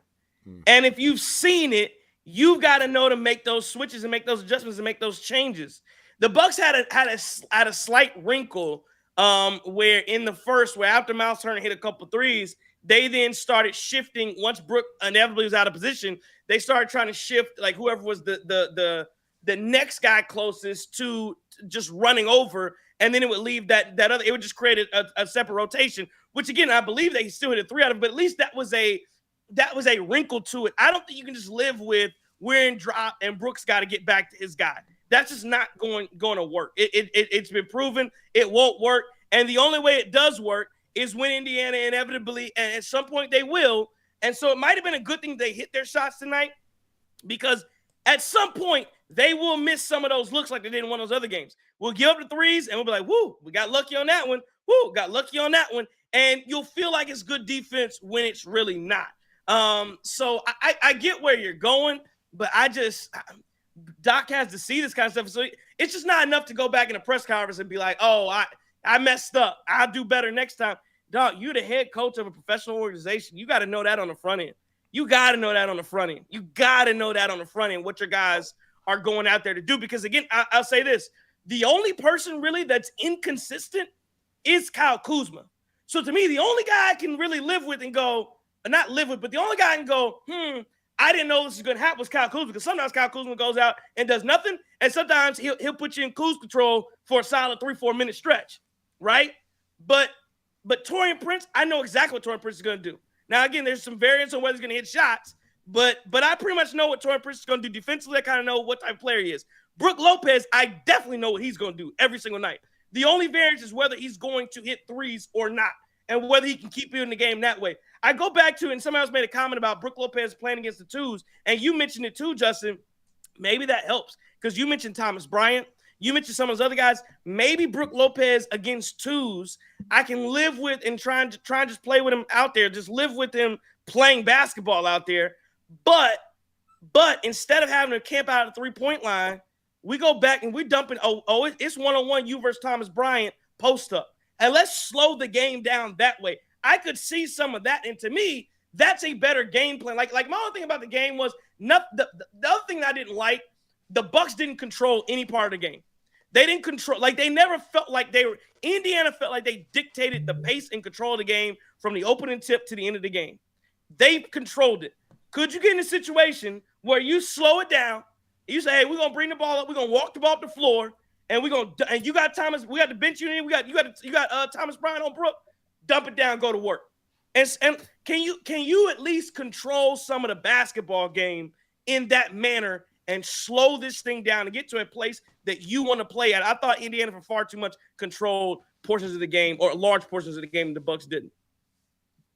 And if you've seen it, you've got to know to make those switches and make those adjustments and make those changes. The Bucks had a slight wrinkle where in the first, where after Miles Turner hit a couple threes, they then started shifting. Once Brook inevitably was out of position, they started trying to shift, like whoever was the next guy closest to just running over, and then it would leave that other. It would just create a separate rotation. Which again, I believe that he still hit a 3 out of it, but at least that was a wrinkle to it. I don't think you can just live with we're in drop and Brooks got to get back to his guy. That's just not going to work. It's been proven it won't work, and the only way it does work is when Indiana inevitably, and at some point they will. And so it might have been a good thing they hit their shots tonight, because at some point they will miss some of those looks like they did in one of those other games. We'll give up the threes and we'll be like, woo, we got lucky on that one. Woo, got lucky on that one. And you'll feel like it's good defense when it's really not. So I get where you're going, but Doc has to see this kind of stuff. So it's just not enough to go back in a press conference and be like, oh, I messed up. I'll do better next time. Dog, you're the head coach of a professional organization. You got to know that on the front end. You got to know that on the front end. You got to know that on the front end, what your guys are going out there to do. Because, again, I'll say this. The only person really that's inconsistent is Kyle Kuzma. So, to me, the only guy I can really live with and go, not live with, but the only guy I can go, I didn't know this was going to happen was Kyle Kuzma. Because sometimes Kyle Kuzma goes out and does nothing. And sometimes he'll put you in cruise control for a solid 3-4 minute stretch. Right? But Taurean Prince, I know exactly what Taurean Prince is going to do. Now, again, there's some variance on whether he's going to hit shots, but I pretty much know what Taurean Prince is going to do defensively. I kind of know what type of player he is. Brook Lopez, I definitely know what he's going to do every single night. The only variance is whether he's going to hit threes or not, and whether he can keep you in the game that way. I go back to, and somebody else made a comment about Brook Lopez playing against the twos, and you mentioned it too, Justin. Maybe that helps, because you mentioned Thomas Bryant. You mentioned some of those other guys. Maybe Brook Lopez against twos, I can live with and try and just play with him out there. Just live with him playing basketball out there. But instead of having to camp out at the 3-point line, we go back and we're dumping. It's one-on-one, you versus Thomas Bryant post up. And let's slow the game down that way. I could see some of that. And to me, that's a better game plan. Like my only thing about the game was the other thing that I didn't like, the Bucks didn't control any part of the game. They didn't control, like they never felt like Indiana felt like they dictated the pace and control of the game from the opening tip to the end of the game. They controlled it. Could you get in a situation where you slow it down? You say, hey, we're gonna bring the ball up, we're gonna walk the ball up the floor, and you got Thomas, we got the bench unit, you got Thomas Bryant on Brook, dump it down, go to work. And can you at least control some of the basketball game in that manner and slow this thing down and get to a place that you want to play at? I thought Indiana for far too much controlled portions of the game, or large portions of the game, and the Bucks didn't.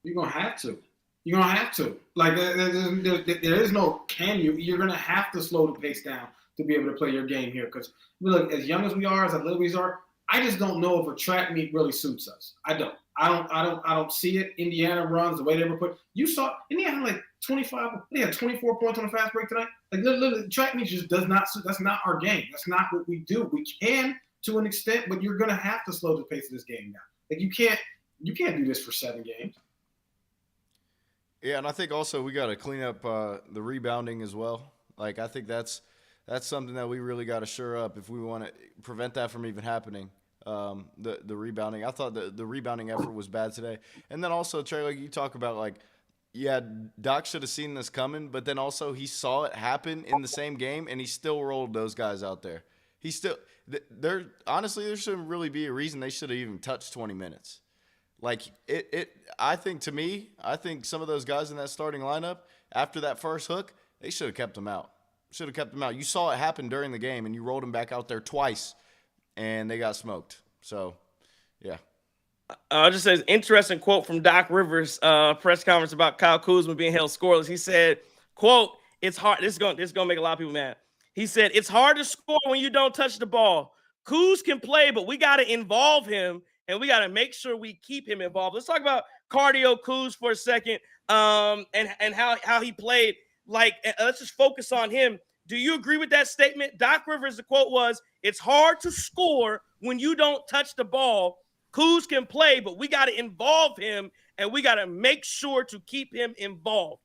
You're gonna have to. You're gonna have to. Like there is no can you. You're gonna have to slow the pace down to be able to play your game here. Because look, as young as we are, as athletic we are, I just don't know if a track meet really suits us. I don't see it. Indiana runs the way they were put. You saw Indiana had like 25. They had 24 points on the fast break tonight. Like literally, track meet just does not suit. That's not our game. That's not what we do. We can to an extent, but you're gonna have to slow the pace of this game down. Like you can't do this for 7 games. Yeah, and I think also we got to clean up the rebounding as well. Like I think that's something that we really got to shore up if we want to prevent that from even happening. The rebounding. I thought the rebounding effort was bad today. And then also, Trey, like you talk about, like, yeah, Doc should have seen this coming, but then also he saw it happen in the same game, and he still rolled those guys out there. Honestly, there shouldn't really be a reason they should have even touched 20 minutes. Like, I think some of those guys in that starting lineup, after that first hook, they should have kept them out. You saw it happen during the game, and you rolled them back out there twice, and they got smoked. So, yeah. Just says, interesting quote from Doc Rivers' press conference about Kyle Kuzma being held scoreless. He said, quote, it's hard. This is going to make a lot of people mad. He said, it's hard to score when you don't touch the ball. Kuz can play, but we got to involve him, and we got to make sure we keep him involved. Let's talk about cardio Kuz for a second, and how he played. Like, let's just focus on him. Do you agree with that statement? Doc Rivers, the quote was, it's hard to score when you don't touch the ball. Kuz can play, but we got to involve him, and we got to make sure to keep him involved.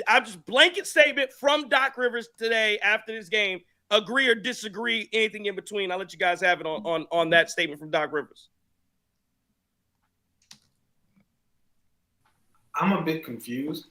I'm just blanket statement from Doc Rivers today after this game. Agree or disagree, anything in between. I'll let you guys have it on that statement from Doc Rivers. I'm a bit confused.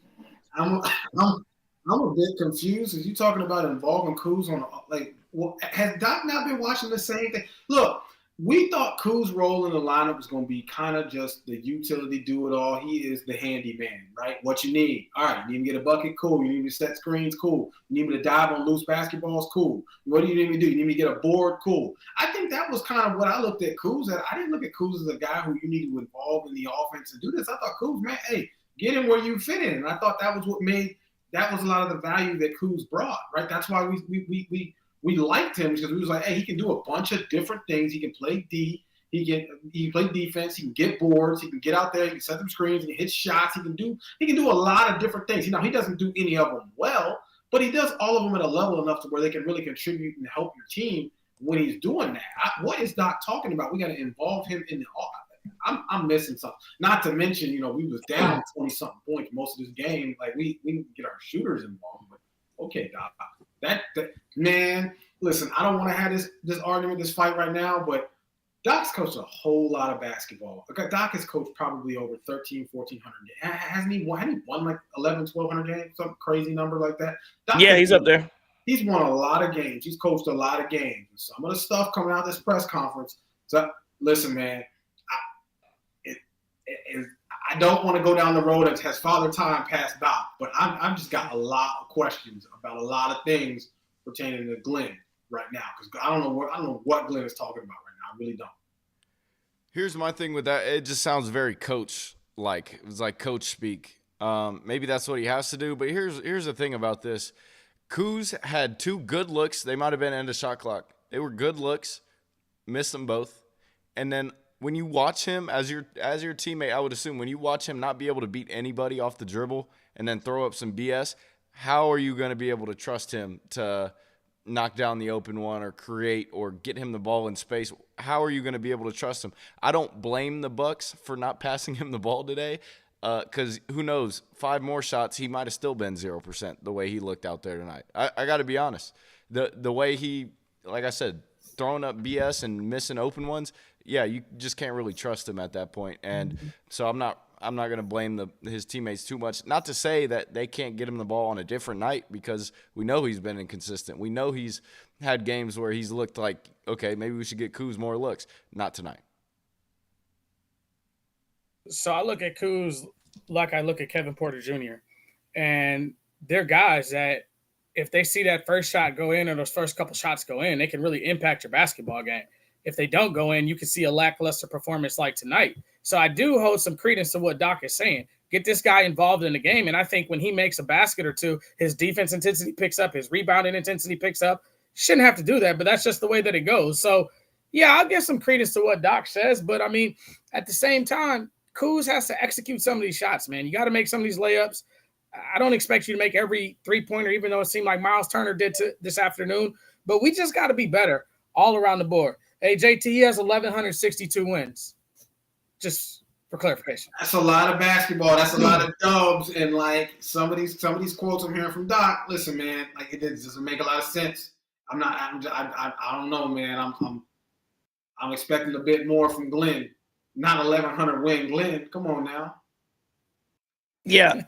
I'm a bit confused because you're talking about involving Kuz on, like, well, has Doc not been watching the same thing? Look, we thought Kuz role in the lineup was going to be kind of just the utility do-it-all. He is the handyman, right? What you need. All right, you need to get a bucket? Cool. You need me to set screens? Cool. You need me to dive on loose basketballs? Cool. What do you need me to do? You need me to get a board? Cool. I think that was kind of what I looked at Kuz at. I didn't look at Kuz as a guy who you need to involve in the offense to do this. I thought Kuz, man, hey, get him where you fit in. And I thought that was a lot of the value that Kuz brought, right? That's why we liked him, because we was like, hey, he can do a bunch of different things. He can play D. He can play defense. He can get boards. He can get out there. He can set them screens. He can hit shots. He can do a lot of different things. He doesn't do any of them well, but he does all of them at a level enough to where they can really contribute and help your team when he's doing that. What is Doc talking about? We got to involve him in the offense. I'm missing something. Not to mention, we was down 20-something points most of this game. Like, we didn't get our shooters involved. But okay, Doc. That man, listen, I don't want to have this argument, this fight right now, but Doc's coached a whole lot of basketball. Doc has coached probably over 1,300, 1,400 games. Hasn't he won like 1,100, 1,200 games? Some crazy number like that? Yeah, he's up there. He's won a lot of games. He's coached a lot of games. Some of the stuff coming out of this press conference. So, listen, man, I don't want to go down the road that has Father Time past Doc, but I've just got a lot of questions about a lot of things pertaining to Glenn right now, because I don't know what Glenn is talking about right now. I really don't. Here's my thing with that. It just sounds very coach-like. It's like coach speak. Maybe that's what he has to do, but here's the thing about this. Kuz had 2 good looks. They might have been end of shot clock. They were good looks. Missed them both. And then when you watch him as your teammate, I would assume when you watch him not be able to beat anybody off the dribble and then throw up some BS, how are you going to be able to trust him to knock down the open one or create or get him the ball in space? How are you going to be able to trust him? I don't blame the Bucks for not passing him the ball today, because who knows, 5 more shots, he might have still been 0% the way he looked out there tonight. I got to be honest. The way he, like I said, throwing up BS and missing open ones, yeah, you just can't really trust him at that point. And so I'm not going to blame his teammates too much. Not to say that they can't get him the ball on a different night, because we know he's been inconsistent. We know he's had games where he's looked like, okay, maybe we should get Kuz more looks. Not tonight. So I look at Kuz like I look at Kevin Porter Jr. And they're guys that if they see that first shot go in or those first couple shots go in, they can really impact your basketball game. If they don't go in, you can see a lackluster performance like tonight. So I do hold some credence to what Doc is saying. Get this guy involved in the game. And I think when he makes a basket or two, his defense intensity picks up, his rebounding intensity picks up. Shouldn't have to do that, but that's just the way that it goes. So, yeah, I'll give some credence to what Doc says. But, I mean, at the same time, Kuz has to execute some of these shots, man. You got to make some of these layups. I don't expect you to make every three-pointer, even though it seemed like Miles Turner did this afternoon. But we just got to be better all around the board. Hey, JT, he has 1,162 wins. Just for clarification. That's a lot of basketball. That's a lot of dubs. And like some of these quotes I'm hearing from Doc, listen, man, like it doesn't make a lot of sense. I don't know, man. I'm expecting a bit more from Glenn. Not 1,100 win Glenn. Come on now. Yeah.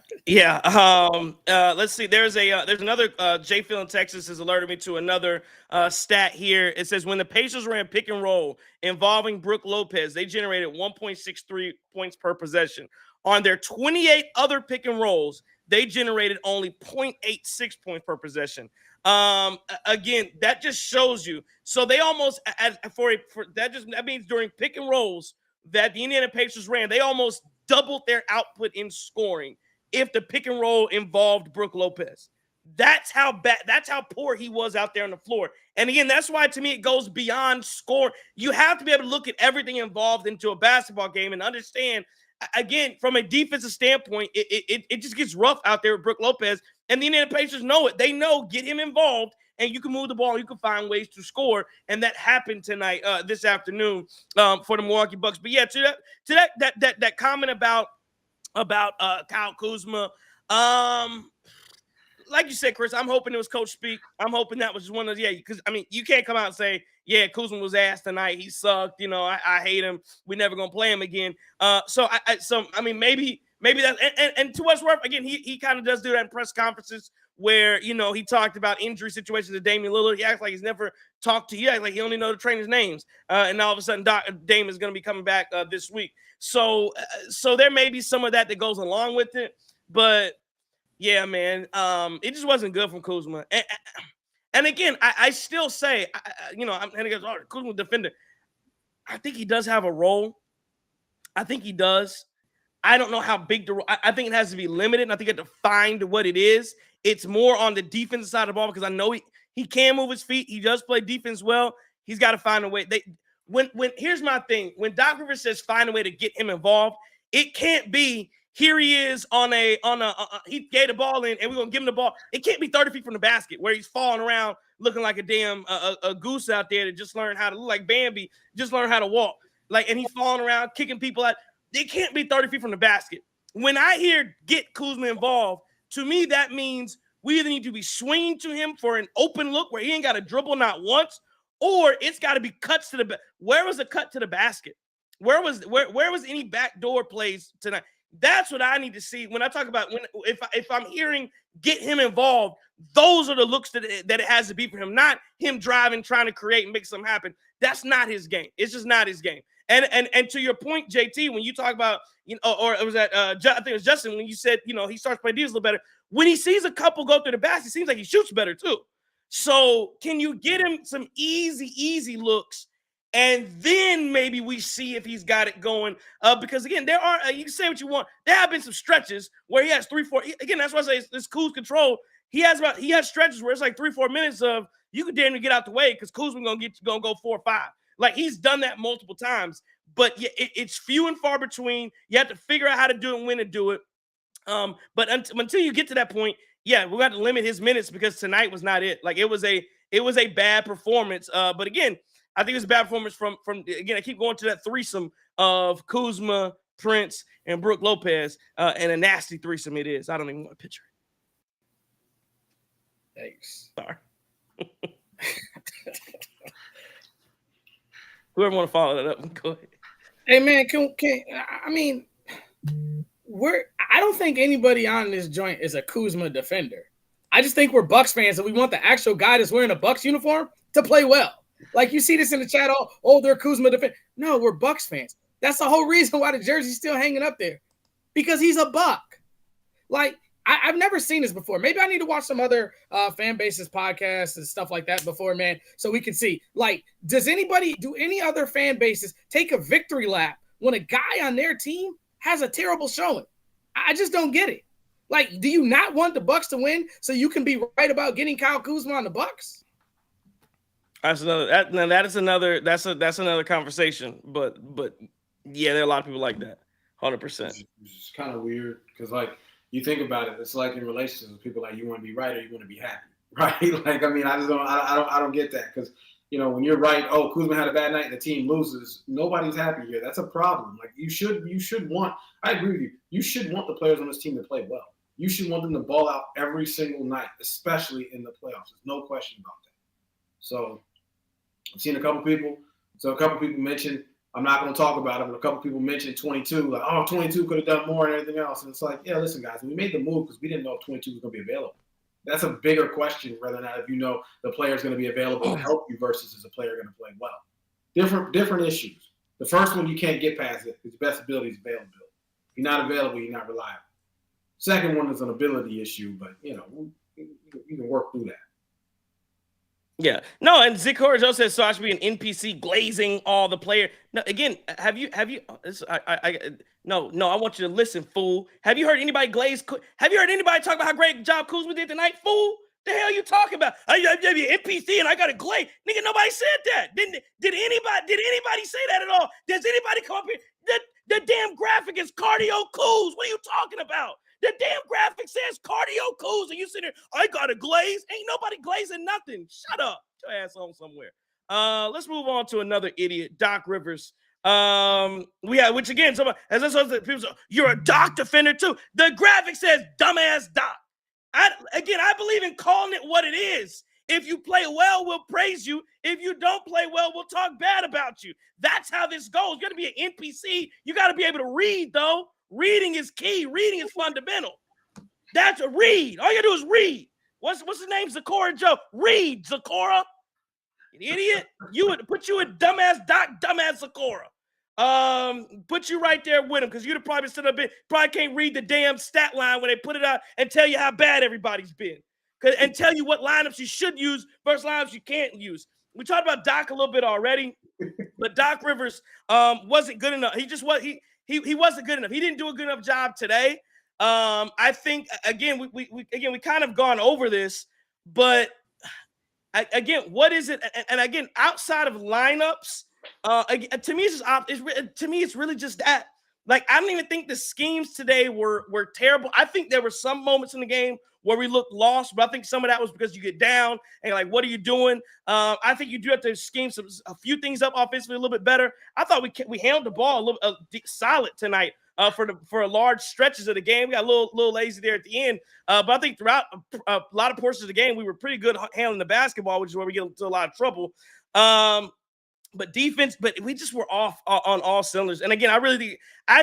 Let's see. There's another J Phil in Texas has alerted me to another stat here. It says when the Pacers ran pick and roll involving Brook Lopez, they generated 1.63 points per possession. On their 28 other pick and rolls, they generated only 0.86 points per possession. Again, that just shows you. So they almost that means during pick and rolls that the Indiana Pacers ran, they almost doubled their output in scoring if the pick and roll involved Brook Lopez. That's how poor he was out there on the floor. And again, that's why to me it goes beyond score. You have to be able to look at everything involved into a basketball game and understand, again, from a defensive standpoint, it just gets rough out there with Brook Lopez. And the Indiana Pacers know it. They know, get him involved, and you can move the ball, you can find ways to score, and that happened tonight, this afternoon, for the Milwaukee Bucks. But yeah, to that comment about Kyle Kuzma, like you said, Chris, I'm hoping it was coach speak. I'm hoping that was just one of those, because I mean, you can't come out and say, yeah, Kuzma was ass tonight. He sucked. I hate him. We're never gonna play him again. So maybe that's and to what's worth, again, he kind of does do that in press conferences where, he talked about injury situations to Damian Lillard. He acts like he's never talked to you. Like he only know the trainers' names. And all of a sudden, Dame is going to be coming back this week. So there may be some of that goes along with it. But, yeah, man, it just wasn't good from Kuzma. And again, I still say, I'm going to go, Kuzma defender. I think he does have a role. I think he does. I don't know how big the role. I think it has to be limited, and I think you have to find what it is. It's more on the defensive side of the ball because I know he can move his feet. He does play defense well. He's got to find a way. When here's my thing. When Doc Rivers says find a way to get him involved, it can't be here he is he gave the ball in and we're gonna give him the ball. It can't be 30 feet from the basket where he's falling around looking like a damn a goose out there that just learned how to look like Bambi, just learned how to walk. And he's falling around kicking people out. It can't be 30 feet from the basket. When I hear get Kuzma involved, to me, that means we either need to be swinging to him for an open look where he ain't got to dribble not once, or it's got to be cuts to the – where was the cut to the basket? Where was any backdoor plays tonight? That's what I need to see when I talk about if I'm hearing get him involved, those are the looks that it has to be for him, not him driving, trying to create and make something happen. That's not his game. It's just not his game. And to your point, JT, when you talk about, or it was I think it was Justin, when you said, he starts playing defense a little better. When he sees a couple go through the basket, it seems like he shoots better too. So can you get him some easy looks, and then maybe we see if he's got it going? Because again, there are you can say what you want. There have been some stretches where he has 3-4. Again, that's why I say it's Kuz control. He has stretches where it's like 3-4 minutes of you could damn near get out the way because Kuzma gonna go 4 or 5. Like he's done that multiple times, but it's few and far between. You have to figure out how to do it and when to do it. But until you get to that point, yeah, we got to limit his minutes because tonight was not it. Like it was a bad performance. But again, I think it was a bad performance from again. I keep going to that threesome of Kuzma, Prince, and Brook Lopez, and a nasty threesome it is. I don't even want to picture it. Thanks. Sorry. Whoever want to follow that up, go ahead. Hey man, I mean, I don't think anybody on this joint is a Kuzma defender. I just think we're Bucks fans and we want the actual guy that's wearing a Bucks uniform to play well. Like you see this in the chat, they're Kuzma defender. No, we're Bucks fans. That's the whole reason why the jersey's still hanging up there, because he's a Buck. Like I've never seen this before. Maybe I need to watch some other fan bases podcasts and stuff like that before, man, so we can see. Like, do any other fan bases take a victory lap when a guy on their team has a terrible showing? I just don't get it. Like, do you not want the Bucks to win so you can be right about getting Kyle Kuzma on the Bucks? That's another conversation. But yeah, there are a lot of people like that. 100%. It's kind of weird because like you think about it, it's like in relationships with people like you want to be right or you want to be happy, right? Like I mean, I don't get that because when you're right, Kuzma had a bad night and the team loses, nobody's happy here. That's a problem. Like you should want. I agree with you. You should want the players on this team to play well. You should want them to ball out every single night, especially in the playoffs. There's no question about that. So I've seen a couple people mention, I'm not going to talk about it, but a couple people mentioned 22, like, 22 could have done more and everything else. And it's like, yeah, listen, guys, we made the move because we didn't know if 22 was going to be available. That's a bigger question, whether or not if the player is going to be available to help you versus is the player going to play well. Different issues. The first one, you can't get past it. His best ability is availability. If you're not available, you're not reliable. Second one is an ability issue, but, you can work through that. Yeah. No, and Zikor Joe says, so I should be an NPC glazing all the player. No, again, have you no, I want you to listen, fool. Have you heard anybody glaze? Have you heard anybody talk about how great job Kuzma did tonight, fool? The hell you talking about? I'm an NPC and I got a glaze. Nigga, nobody said that. Did anybody say that at all? Does anybody come up here? The damn graphic is cardio Kuz. What are you talking about? The damn graphic says cardio Kuz, and you sitting there, I got a glaze. Ain't nobody glazing nothing. Shut up. Get your ass on somewhere. Let's move on to another idiot, Doc Rivers. Which again, people say, you're a Doc defender too. The graphic says dumbass Doc. I believe in calling it what it is. If you play well, we'll praise you. If you don't play well, we'll talk bad about you. That's how this goes. You're going to be an NPC. You got to be able to read, though. Reading is key. Reading is fundamental. That's a read. All you got to do is read. What's his name? Zikora Joe. Read, Zikora. You idiot. You would put you in dumbass Doc, dumbass Zikora. Put you right there with him because you'd have probably stood up. Probably can't read the damn stat line when they put it out and tell you how bad everybody's been. And tell you what lineups you should use versus lineups you can't use. We talked about Doc a little bit already, but Doc Rivers wasn't good enough. He wasn't good enough. He didn't do a good enough job today. I think again we kind of gone over this, but again, what is it? And again, outside of lineups, to me it's really just that. Like I don't even think the schemes today were terrible. I think there were some moments in the game where we looked lost, but I think some of that was because you get down and like, what are you doing? I think you do have to scheme a few things up offensively a little bit better. I thought we handled the ball a little solid tonight for large stretches of the game. We got a little lazy there at the end, but I think throughout a lot of portions of the game we were pretty good handling the basketball, which is where we get into a lot of trouble. But defense, but we just were off on all cylinders. And again, I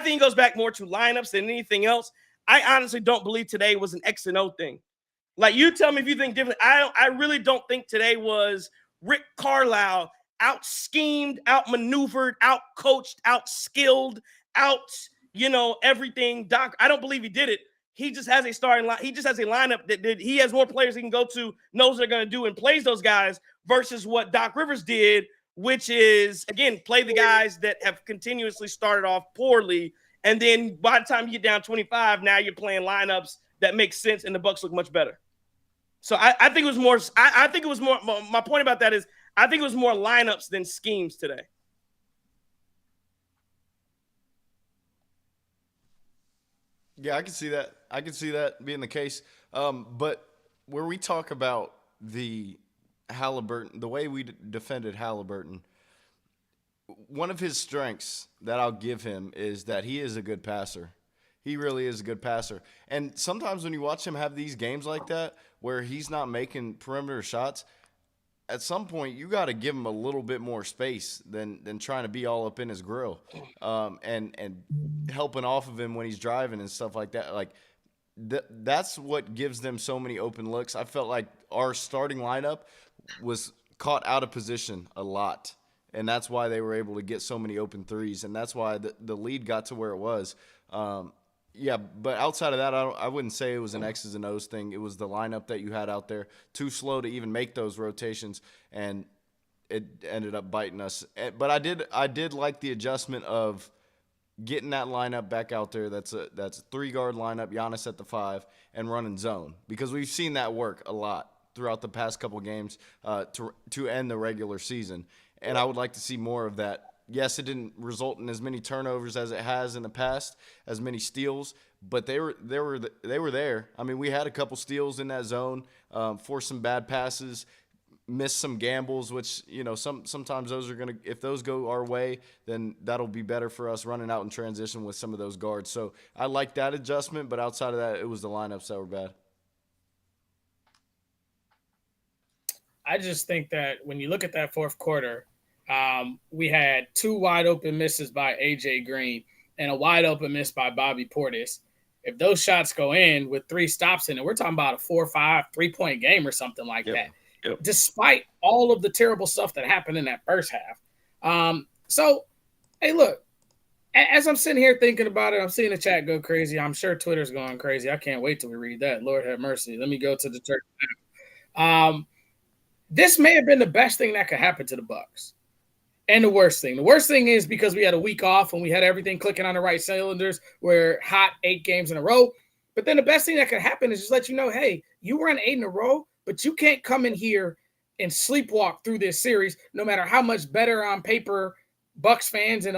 think it goes back more to lineups than anything else. I honestly don't believe today was an X and O thing. Like you tell me if you think different. I really don't think today was Rick Carlisle out-schemed, out-maneuvered, out-coached, out-skilled, everything. Doc, I don't believe he did it. He just has a starting line. He just has a lineup that he has more players he can go to, knows what they're going to do, and plays those guys versus what Doc Rivers did, which is, again, play the guys that have continuously started off poorly. And then by the time you get down 25, now you're playing lineups that make sense, and the Bucks look much better. So I think it was more. I think it was more. My point about that is I think it was more lineups than schemes today. Yeah, I can see that. I can see that being the case. But where we talk about the Haliburton, the way we defended Haliburton, one of his strengths that I'll give him is that he is a good passer. He really is a good passer. And sometimes when you watch him have these games like that where he's not making perimeter shots, at some point you got to give him a little bit more space than trying to be all up in his grill, and helping off of him when he's driving and stuff like that. Like that's what gives them so many open looks. I felt like our starting lineup was caught out of position a lot, and that's why they were able to get so many open threes, and that's why the lead got to where it was. Yeah, but outside of that, I wouldn't say it was an X's and O's thing. It was the lineup that you had out there, too slow to even make those rotations, and it ended up biting us. But I did like the adjustment of getting that lineup back out there. That's a 3-guard lineup, Giannis at the 5, and running zone, because we've seen that work a lot throughout the past couple games to end the regular season, and I would like to see more of that. Yes, it didn't result in as many turnovers as it has in the past, as many steals, but they were there. I mean, we had a couple steals in that zone, forced some bad passes, missed some gambles, which, you know, sometimes those are going to, if those go our way, then that'll be better for us running out in transition with some of those guards. So I like that adjustment, but outside of that, it was the lineups that were bad. I just think that when you look at that fourth quarter, we had 2 wide open misses by AJ Green and a wide open miss by Bobby Portis. If those shots go in with 3 stops in it, we're talking about a 4 or 5 3-point game or something like that. Yep. Despite all of the terrible stuff that happened in that first half. So, hey, look, as I'm sitting here thinking about it, I'm seeing the chat go crazy. I'm sure Twitter's going crazy. I can't wait till we read that. Lord have mercy. Let me go to the church now. This may have been the best thing that could happen to the Bucks. And the worst thing is because we had a week off and we had everything clicking on the right cylinders. We're hot 8 games in a row. But then the best thing that could happen is just let you know, hey, you were on 8 in a row, but you can't come in here and sleepwalk through this series, no matter how much better on paper Bucks fans and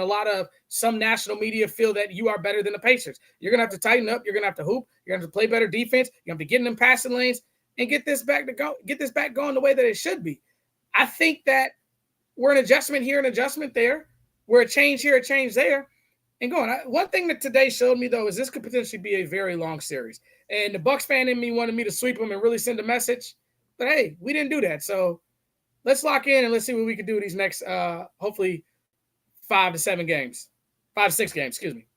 some national media feel that you are better than the Pacers. You're going to have to tighten up. You're going to have to hoop. You're going to have to play better defense. You're going to have to get in them passing lanes and get this back going the way that it should be. I think that we're an adjustment here, an adjustment there. We're a change here, a change there. And going. One thing that today showed me, though, is this could potentially be a very long series. And the Bucks fan in me wanted me to sweep them and really send a message. But, hey, we didn't do that. So let's lock in and let's see what we can do these next, hopefully, 5 to 6 games, excuse me.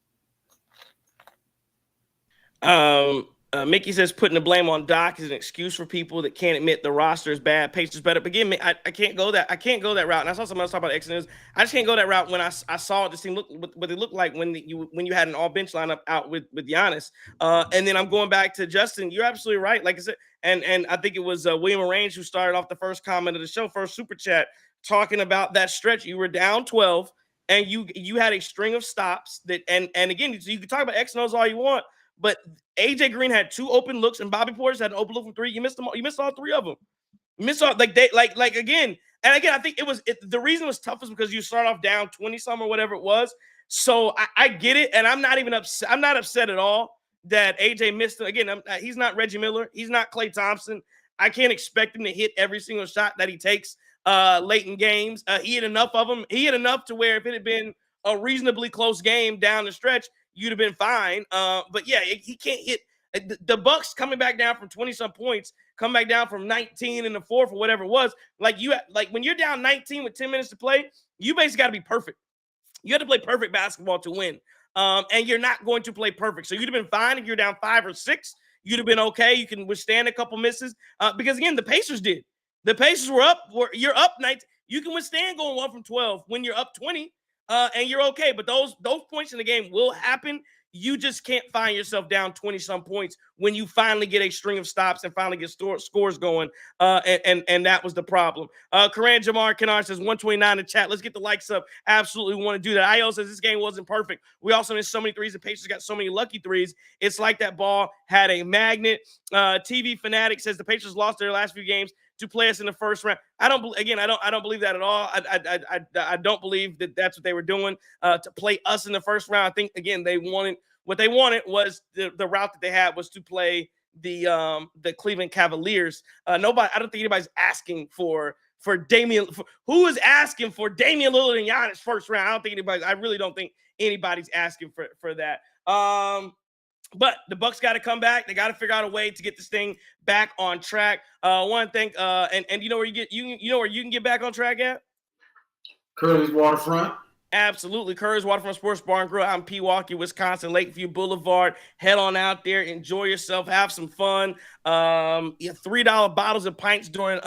Mickey says putting the blame on Doc is an excuse for people that can't admit the roster is bad. Pacers better. But again, I can't go that. I can't go that route. And I saw someone else talk about X and O's. I just can't go that route when I saw this team look what they looked like when you had an all bench lineup out with Giannis. And then I'm going back to Justin. You're absolutely right. Like I said, and I think it was William Arrange who started off the first comment of the show, first super chat, talking about that stretch. You were down 12, and you had a string of stops that. And again, so you can talk about X and O's all you want. But AJ Green had 2 open looks, and Bobby Portis had an open look from 3. You missed them. You missed all 3 of them. You missed all again. And again, I think the reason it was tough is because you start off down 20-some or whatever it was. So I get it, and I'm not even upset. I'm not upset at all that AJ missed it. Again, he's not Reggie Miller. He's not Klay Thompson. I can't expect him to hit every single shot that he takes late in games. He hit enough of them. He hit enough to where if it had been a reasonably close game down the stretch, you'd have been fine. But yeah, he can't hit. The Bucks coming back down from 20-some points, come back down from 19 in the fourth or whatever it was. Like when you're down 19 with 10 minutes to play, you basically got to be perfect. You have to play perfect basketball to win. And you're not going to play perfect. So you'd have been fine if you're down 5 or 6. You'd have been okay. You can withstand a couple misses. Because again, the Pacers did. The Pacers were up. You're up 19. You can withstand going 1 from 12 when you're up 20. And you're okay, but those points in the game will happen. You just can't find yourself down 20-some points when you finally get a string of stops and finally get scores going. And that was the problem. Karan Jamar Kennard says 129 in chat. Let's get the likes up. Absolutely want to do that. IO says this game wasn't perfect. We also missed so many threes. The Pacers got so many lucky threes. It's like that ball had a magnet. TV Fanatic says the Pacers lost their last few games to play us in the first round. I don't believe that at all. I don't believe that that's what they were doing to play us in the first round. I think again they wanted what they wanted was the route that they had was to play the Cleveland Cavaliers. I don't think anybody's asking for Damian. Who is asking for Damian Lillard and Giannis first round? I really don't think anybody's asking for that. But the Bucks got to come back. They got to figure out a way to get this thing back on track. I want to thank and you know where you can get back on track at? Curly's Waterfront. Absolutely. Curry's Waterfront Sports Bar and Grill out in Milwaukee, Wisconsin, Lakeview Boulevard. Head on out there, enjoy yourself, have some fun. $3 bottles and pints during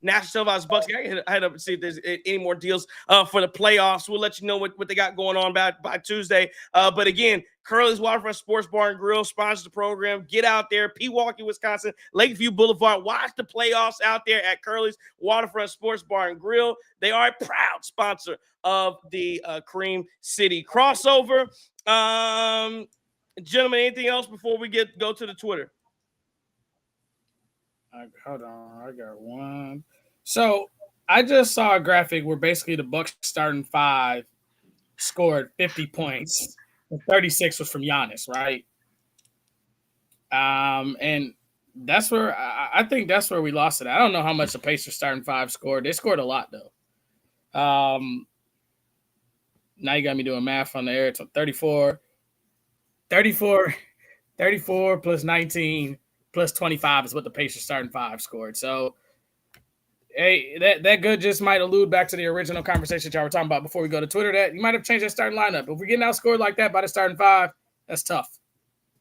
National Televised Bucks. I head up and see if there's any more deals for the playoffs. We'll let you know what they got going on by Tuesday. But again, Curly's Waterfront Sports Bar and Grill sponsors the program. Get out there, Milwaukee, Wisconsin, Lakeview Boulevard. Watch the playoffs out there at Curly's Waterfront Sports Bar and Grill. They are a proud sponsor of the Cream City crossover. Gentlemen, anything else before we go to the Twitter? Hold on, I got one. So I just saw a graphic where basically the Bucks starting five scored 50 points. 36 was from Giannis, right? And that's where I think that's where we lost it. I don't know how much the Pacers starting five scored. They scored a lot though. Now you got me doing math on the air. It's 34 plus 19 plus 25 is what the Pacers starting five scored. So, hey, that good just might allude back to the original conversation y'all were talking about before we go to Twitter. That you might have changed that starting lineup. If we're getting outscored like that by the starting five, that's tough.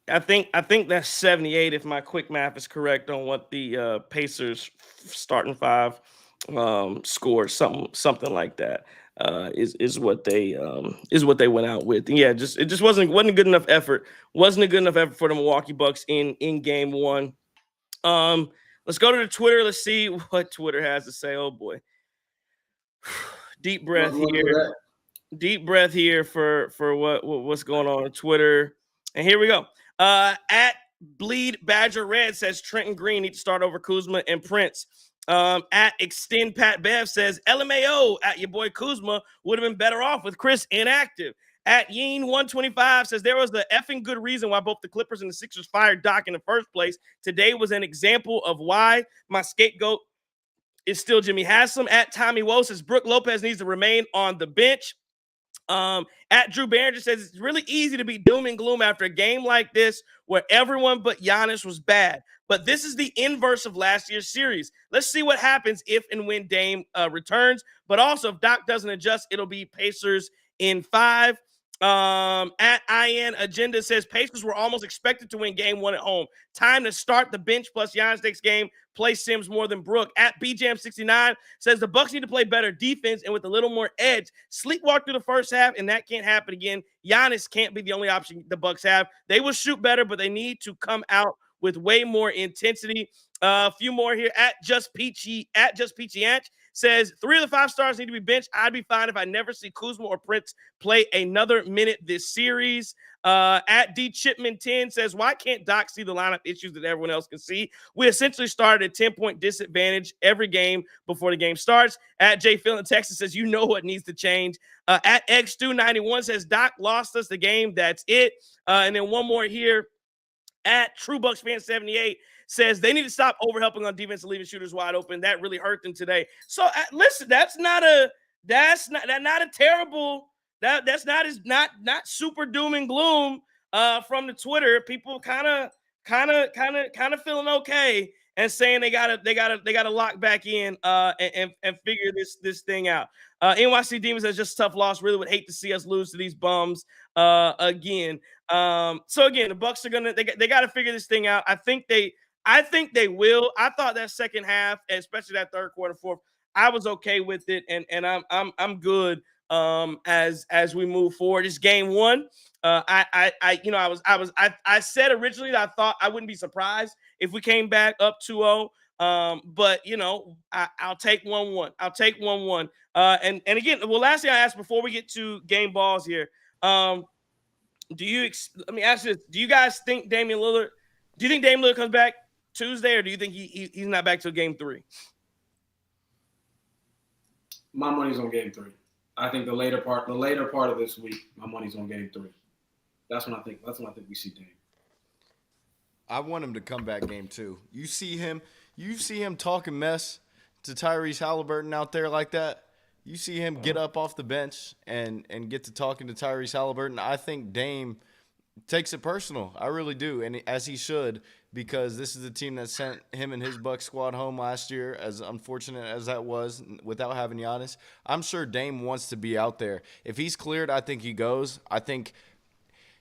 I think that's 78 if my quick math is correct on what the Pacers starting five scored. Something like that is what they went out with. And yeah, it just wasn't a good enough effort. Wasn't a good enough effort for the Milwaukee Bucks in game one. Let's go to the Twitter. Let's see what Twitter has to say. Oh boy. Deep breath here. Deep breath here for what's going on Twitter. And here we go. At Bleed Badger Red says Trenton Green needs to start over Kuzma and Prince. At Extend Pat Bev says LMAO at your boy Kuzma would have been better off with Chris inactive. At Yeen125 says there was the effing good reason why both the Clippers and the Sixers fired Doc in the first place. Today was an example of why my scapegoat is still Jimmy Haslam. At Tommy Woe says Brook Lopez needs to remain on the bench. At Drew Barringer says it's really easy to be doom and gloom after a game like this where everyone but Giannis was bad. But this is the inverse of last year's series. Let's see what happens if and when Dame returns. But also, if Doc doesn't adjust, it'll be Pacers in 5. At IN Agenda says Pacers were almost expected to win game one at home. Time to start the bench plus Giannis next game. Play Sims more than Brook. At BJM69 says the Bucks need to play better defense and with a little more edge. Sleepwalk through the first half, and that can't happen again. Giannis can't be the only option the Bucks have. They will shoot better, but they need to come out with way more intensity. A few more here. At Just Peachy Anch says 3 of the 5 stars need to be benched. I'd be fine if I never see Kuzma or Prince play another minute this series. At D Chipman 10 says, why can't Doc see the lineup issues that everyone else can see? We essentially started a 10-point disadvantage every game before the game starts. At J Phil in Texas says, you know what needs to change. At X291 says, Doc lost us the game. That's it. And then one more here. At True Bucks Fan 78 says they need to stop overhelping on defense and leaving shooters wide open. That really hurt them today. So listen, that's not super doom and gloom from the Twitter. People kind of feeling okay and saying they gotta lock back in and figure this thing out. NYC Demons has just a tough loss. Really would hate to see us lose to these bums again. So again, the Bucks are they got to figure this thing out. I think they will. I thought that second half, especially that third quarter, fourth, I was okay with it, and I'm good as we move forward. It's game one. I said originally that I thought I wouldn't be surprised if we came back up 2-0. But I'll take 1-1. I'll take 1-1. And again, well, last thing I asked before we get to game balls here. Let me ask you this. Do you guys think Damian Lillard comes back Tuesday, or do you think he's not back till game 3? My money's on game 3. I think the later part of this week, my money's on game 3. That's when I think we see Dame. I want him to come back game 2. You see him talking mess to Tyrese Haliburton out there like that. You see him get up off the bench and get to talking to Tyrese Haliburton. I think Dame takes it personal. I really do, and as he should, because this is the team that sent him and his Bucks squad home last year, as unfortunate as that was, without having Giannis. I'm sure Dame wants to be out there. If he's cleared, I think he goes. I think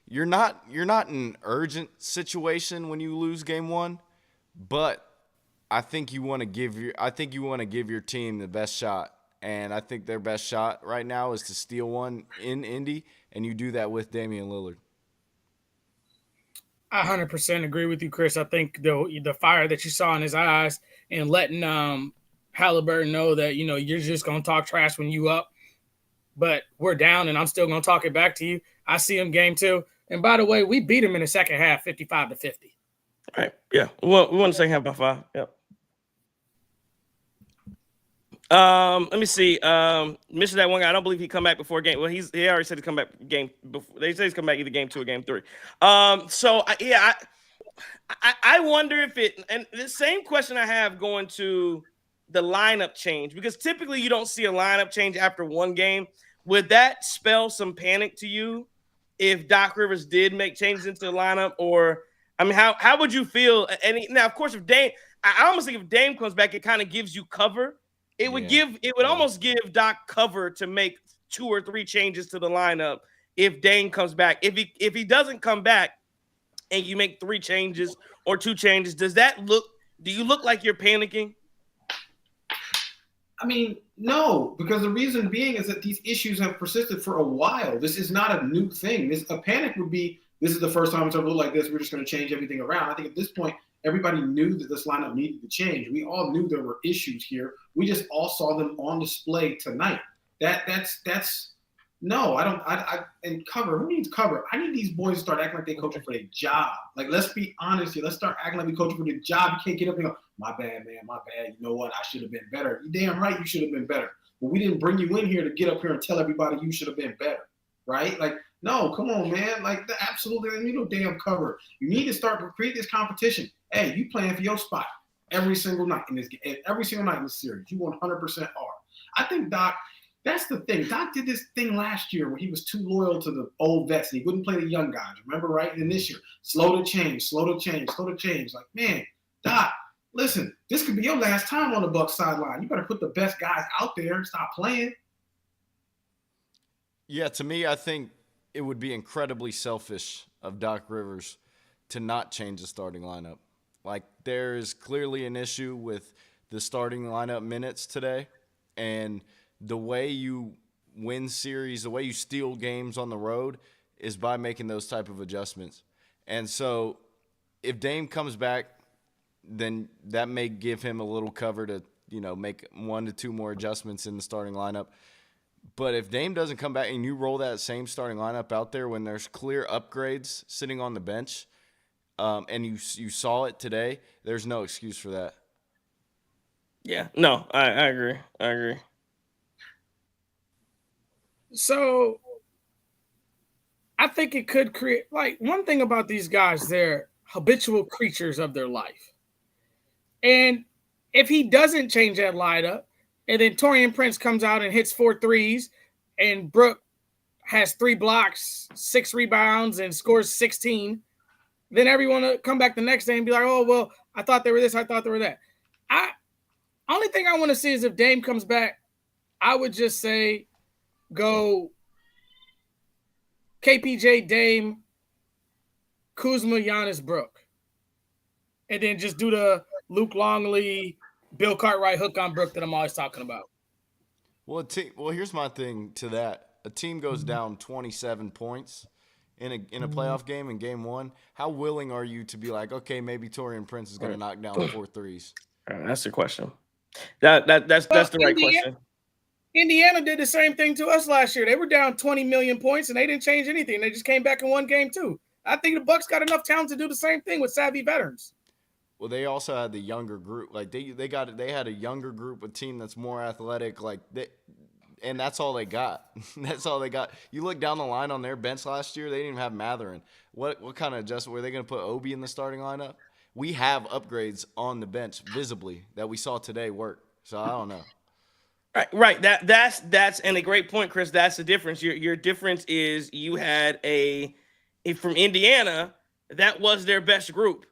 you're not in an urgent situation when you lose game 1, but I think you want to give your team the best shot. And I think their best shot right now is to steal one in Indy, and you do that with Damian Lillard. I 100% agree with you, Chris. I think the fire that you saw in his eyes and letting Haliburton know that, you're just going to talk trash when you up, but we're down and I'm still going to talk it back to you. I see him game 2. And by the way, we beat him in the second half, 55-50. All right. Yeah. Well, we won the second half by 5. Yep. Let me see. Missed that one guy. I don't believe he come back before game. Well, he already said to come back game before. They say he's come back either game 2 or game 3. So I wonder if it, and the same question I have going to the lineup change, because typically you don't see a lineup change after one game. Would that spell some panic to you if Doc Rivers did make changes into the lineup? Or, I mean, how would you feel? Now, of course, if Dame, I almost think if Dame comes back, it kind of gives you cover. It would almost give Doc cover to make 2 or 3 changes to the lineup if Dame comes back. If he doesn't come back and you make 3 changes or 2 changes, do you look like you're panicking? I mean, no, because the reason being is that these issues have persisted for a while. This is not a new thing. A panic would be, this is the first time it's ever looked like this. We're just going to change everything around. I think at this point, everybody knew that this lineup needed to change. We all knew there were issues here. We just all saw them on display tonight. No, I don't. And cover. Who needs cover? I need these boys to start acting like they're coaching for their job. Like, let's be honest here. Let's start acting like we're coaching for their job. You can't get up and go, my bad, man, my bad. You know what? I should have been better. You're damn right you should have been better. But we didn't bring you in here to get up here and tell everybody you should have been better, right? Like, no, come on, man. Like, absolutely, you need no damn cover. You need to start to create this competition. Hey, you playing for your spot every single night in this game, every single night in this series. You 100% are. I think Doc. That's the thing. Doc did this thing last year where he was too loyal to the old vets and he wouldn't play the young guys. Remember, right? And this year, slow to change. Like, man, Doc, listen, this could be your last time on the Bucs sideline. You better put the best guys out there and stop playing. Yeah, to me, I think it would be incredibly selfish of Doc Rivers to not change the starting lineup. Like, there is clearly an issue with the starting lineup minutes today, and the way you win series, the way you steal games on the road is by making those type of adjustments. And so if Dame comes back, then that may give him a little cover to, make 1 to 2 more adjustments in the starting lineup. But if Dame doesn't come back and you roll that same starting lineup out there when there's clear upgrades sitting on the bench, and you saw it today, there's no excuse for that. Yeah, no, I agree. So I think it could create, like, one thing about these guys, they're habitual creatures of their life. And if he doesn't change that lineup, and then Taurean Prince comes out and hits 4 threes, and Brook has 3 blocks, 6 rebounds, and scores 16, then everyone will come back the next day and be like, oh, well, I thought they were this, I thought they were that. Only thing I want to see is if Dame comes back, I would just say, go KPJ, Dame, Kuzma, Giannis, Brook. And then just do the Luke Longley, Bill Cartwright hook on Brook that I'm always talking about. Well, here's my thing to that. A team goes down 27 points in a playoff game in game 1. How willing are you to be like, okay, maybe Taurean Prince is going to knock down 4 threes? That's the question. That's the right question. Indiana did the same thing to us last year. They were down 20 million points, and they didn't change anything. They just came back and won game 2. I think the Bucks got enough talent to do the same thing with savvy veterans. Well, they also had the younger group. Like they had a younger group, a team that's more athletic. Like and that's all they got. That's all they got. You look down the line on their bench last year, they didn't even have Matherin. What kind of adjustment? Were they going to put Obi in the starting lineup? We have upgrades on the bench visibly that we saw today work. So I don't know. Right. That's and a great point, Chris. That's the difference. Your difference is you had from Indiana, that was their best group.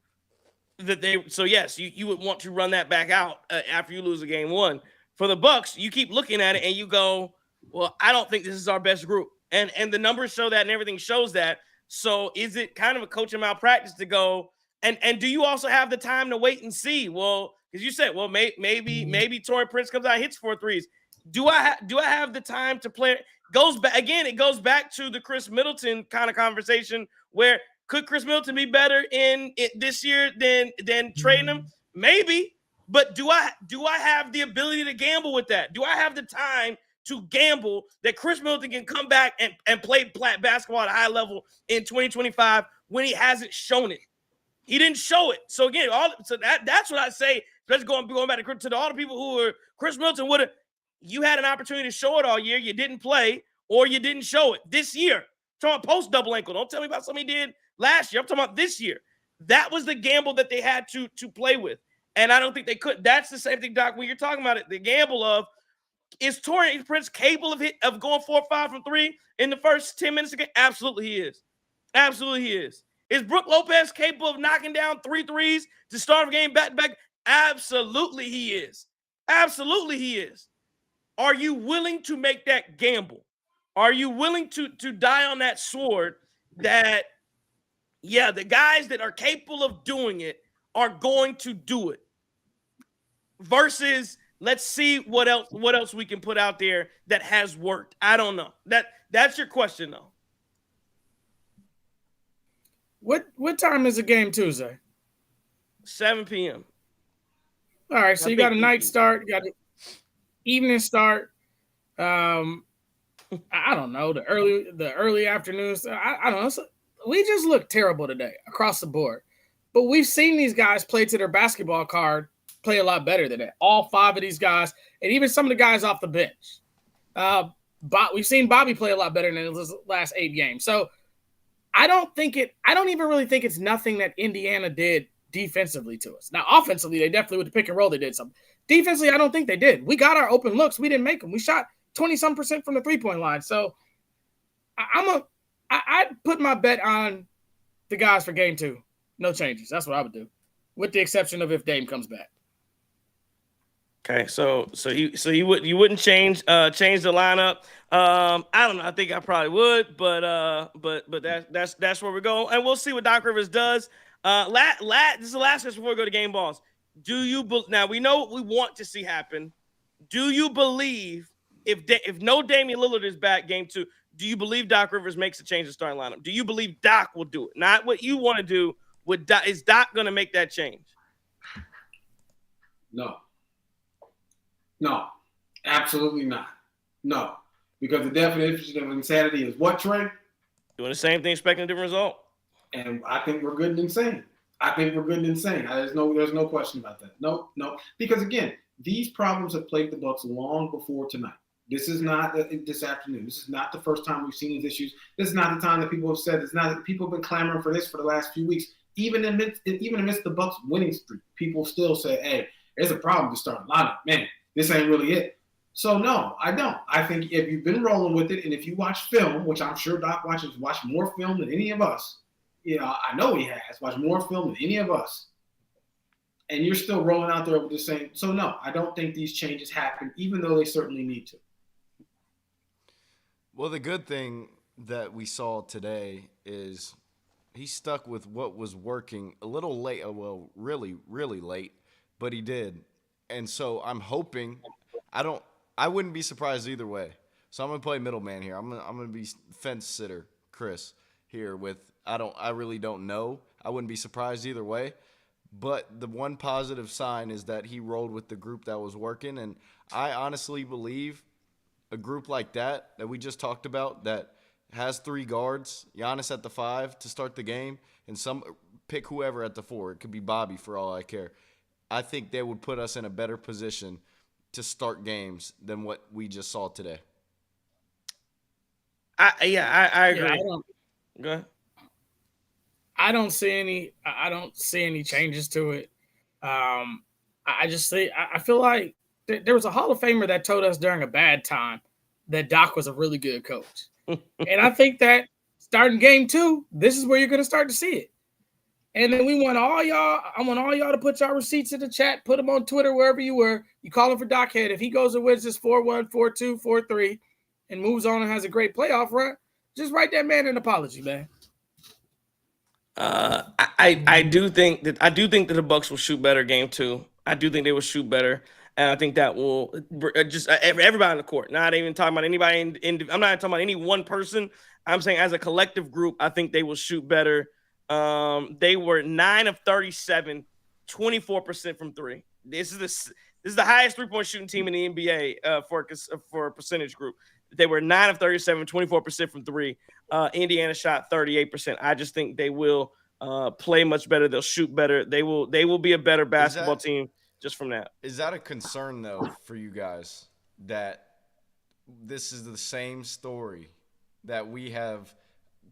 So yes, you would want to run that back out after you lose a game one. For the Bucks, you keep looking at it and you go, well, I don't think this is our best group. And the numbers show that and everything shows that. So is it kind of a coaching malpractice to go and do you also have the time to wait and see? Well, because you said, well, maybe Torrey Prince comes out and hits 4 threes. Do I have the time to play? It goes back to the Chris Middleton kind of conversation where could Chris Middleton be better in it this year than trading him? Maybe, but do I have the ability to gamble with that? Do I have the time to gamble that Chris Middleton can come back and play basketball at a high level in 2025 when he hasn't shown it? He didn't show it. So again, that's what I say. Let's going back to all the people who are Chris Middleton would have. You had an opportunity to show it all year. You didn't play or you didn't show it this year. I'm talking about post double ankle. Don't tell me about something he did last year. I'm talking about this year. That was the gamble that they had to play with. And I don't think they could. That's the same thing, Doc, when you're talking about it, the gamble of, is Torrey Prince capable of going 4 or 5 from 3 in the first 10 minutes of the game? Absolutely he is. Absolutely he is. Is Brook Lopez capable of knocking down 3 threes to start a game back-to-back? Absolutely he is. Absolutely he is. Are you willing to make that gamble? Are you willing to die on that sword that, yeah, the guys that are capable of doing it are going to do it versus let's see what else we can put out there that has worked? I don't know. That's your question, though. What time is the game Tuesday? 7 p.m. All right, so you got a night start, you got an evening start. I don't know, the early afternoons. I don't know. So we just look terrible today across the board. But we've seen these guys play to their basketball card, play a lot better than that. All 5 of these guys, and even some of the guys off the bench. We've seen Bobby play a lot better than his last 8 games. So I don't even really think it's nothing that Indiana did defensively to us. Now, offensively, they definitely with the pick and roll, they did something. Defensively, I don't think they did. We got our open looks. We didn't make them. We shot 20-some% from the 3-point line. So I'd put my bet on the guys for game 2. No changes. That's what I would do, with the exception of if Dame comes back. Okay, so you wouldn't change the lineup. I don't know. I think I probably would, but that's where we go, and we'll see what Doc Rivers does. This is the last question before we go to game balls. Now we know what we want to see happen. Do you believe if no Damian Lillard is back game 2, do you believe Doc Rivers makes a change in starting lineup? Do you believe Doc will do it? Not what you want to do. Is Doc going to make that change? No, absolutely not. No, because the definition of insanity is what, Trey? Doing the same thing, expecting a different result. And I think we're good and insane. There's no question about that. No. Because again, these problems have plagued the Bucks long before tonight. This is not this afternoon. This is not the first time we've seen these issues. This is not the time that people have said. It's not that people have been clamoring for this for the last few weeks. Even amidst the Bucks winning streak, people still say, "Hey, there's a problem to start lineup, man. This ain't really it." So no, I don't. I think if you've been rolling with it, and if you watch film, which I'm sure Doc watched more film than any of us. I know he has watched more film than any of us. And you're still rolling out there with the same. So no, I don't think these changes happen, even though they certainly need to. Well, the good thing that we saw today is he stuck with what was working a little late. Well, really, really late, but he did. And so I'm hoping I wouldn't be surprised either way. So I'm going to play middleman here. I'm going to be fence sitter, Chris, here with I really don't know. I wouldn't be surprised either way. But the one positive sign is that he rolled with the group that was working. And I honestly believe a group like that we just talked about that has 3 guards, Giannis at the 5 to start the game, and pick whoever at the 4. It could be Bobby for all I care. I think they would put us in a better position to start games than what we just saw today. I agree. Yeah, Go ahead. I don't see any changes to it. I just say I feel like there was a Hall of Famer that told us during a bad time that Doc was a really good coach, and I think that starting game 2, this is where you're going to start to see it. And then we want all y'all. I want all y'all to put y'all receipts in the chat, put them on Twitter wherever you were. You call him for Doc Head. If he goes and wins this 4-1, 4-2, 4-3, and moves on and has a great playoff run, just write that man an apology, man. I do think that the Bucks will shoot better game 2. I do think they will shoot better, and I think that will just everybody on the court. Not even talking about anybody. I'm not talking about any one person. I'm saying as a collective group, I think they will shoot better. They were 9 of 37, 24% from 3. This is the highest 3-point shooting team in the NBA for a percentage group. They were 9 of 37, 24% from 3. Indiana shot 38%. I just think they will play much better. They'll shoot better. They will be a better basketball team just from that. Is that a concern though for you guys that this is the same story that we have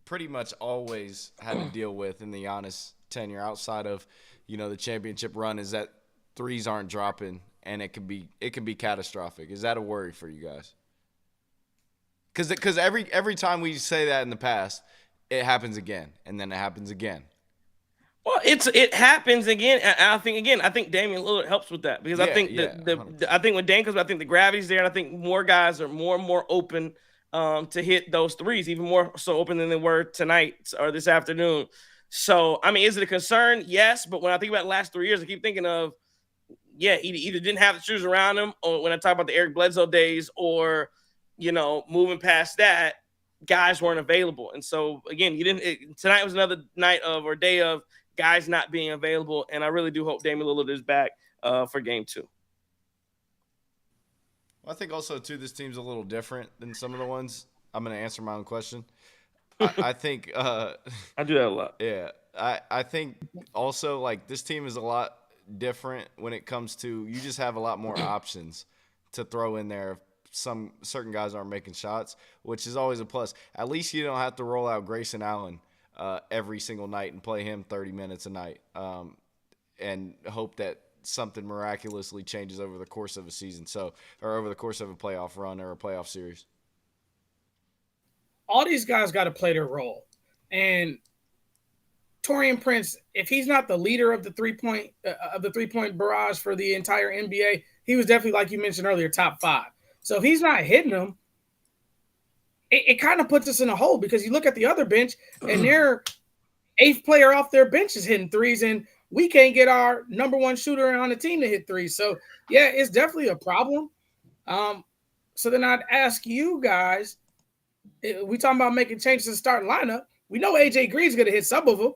pretty much always had to deal with in the Giannis tenure outside of, the championship run, is that threes aren't dropping and it can be catastrophic? Is that a worry for you guys? Because every time we say that in the past, it happens again, and then it happens again. Well, it happens again. I think Damian Lillard helps with that because I think I think when Dame comes, I think the gravity's there, and I think more guys are more and more open to hit those threes, even more so open than they were tonight or this afternoon. So, I mean, is it a concern? Yes, but when I think about the last 3 years, I keep thinking of, he either didn't have the shooters around him, or when I talk about the Eric Bledsoe days, or moving past that, guys weren't available. And so, again, tonight was another night or day of guys not being available, and I really do hope Damian Lillard is back for game 2. Well, I think also, too, this team's a little different than some of the ones. I'm going to answer my own question. I think I do that a lot. Yeah. I think also, this team is a lot different when it comes to, you just have a lot more options to throw in there if certain guys aren't making shots, which is always a plus. At least you don't have to roll out Grayson Allen every single night and play him 30 minutes a night and hope that something miraculously changes over the course of a season, or over the course of a playoff run or a playoff series. All these guys got to play their role. And Taurean Prince, if he's not the leader of the three-point barrage for the entire NBA, he was definitely, like you mentioned earlier, top 5. So if he's not hitting them, it kind of puts us in a hole, because you look at the other bench and their 8th player off their bench is hitting threes, and we can't get our number 1 shooter on the team to hit threes. So, yeah, it's definitely a problem. So then I'd ask you guys, we talking about making changes to the starting lineup. We know AJ Green's going to hit some of them,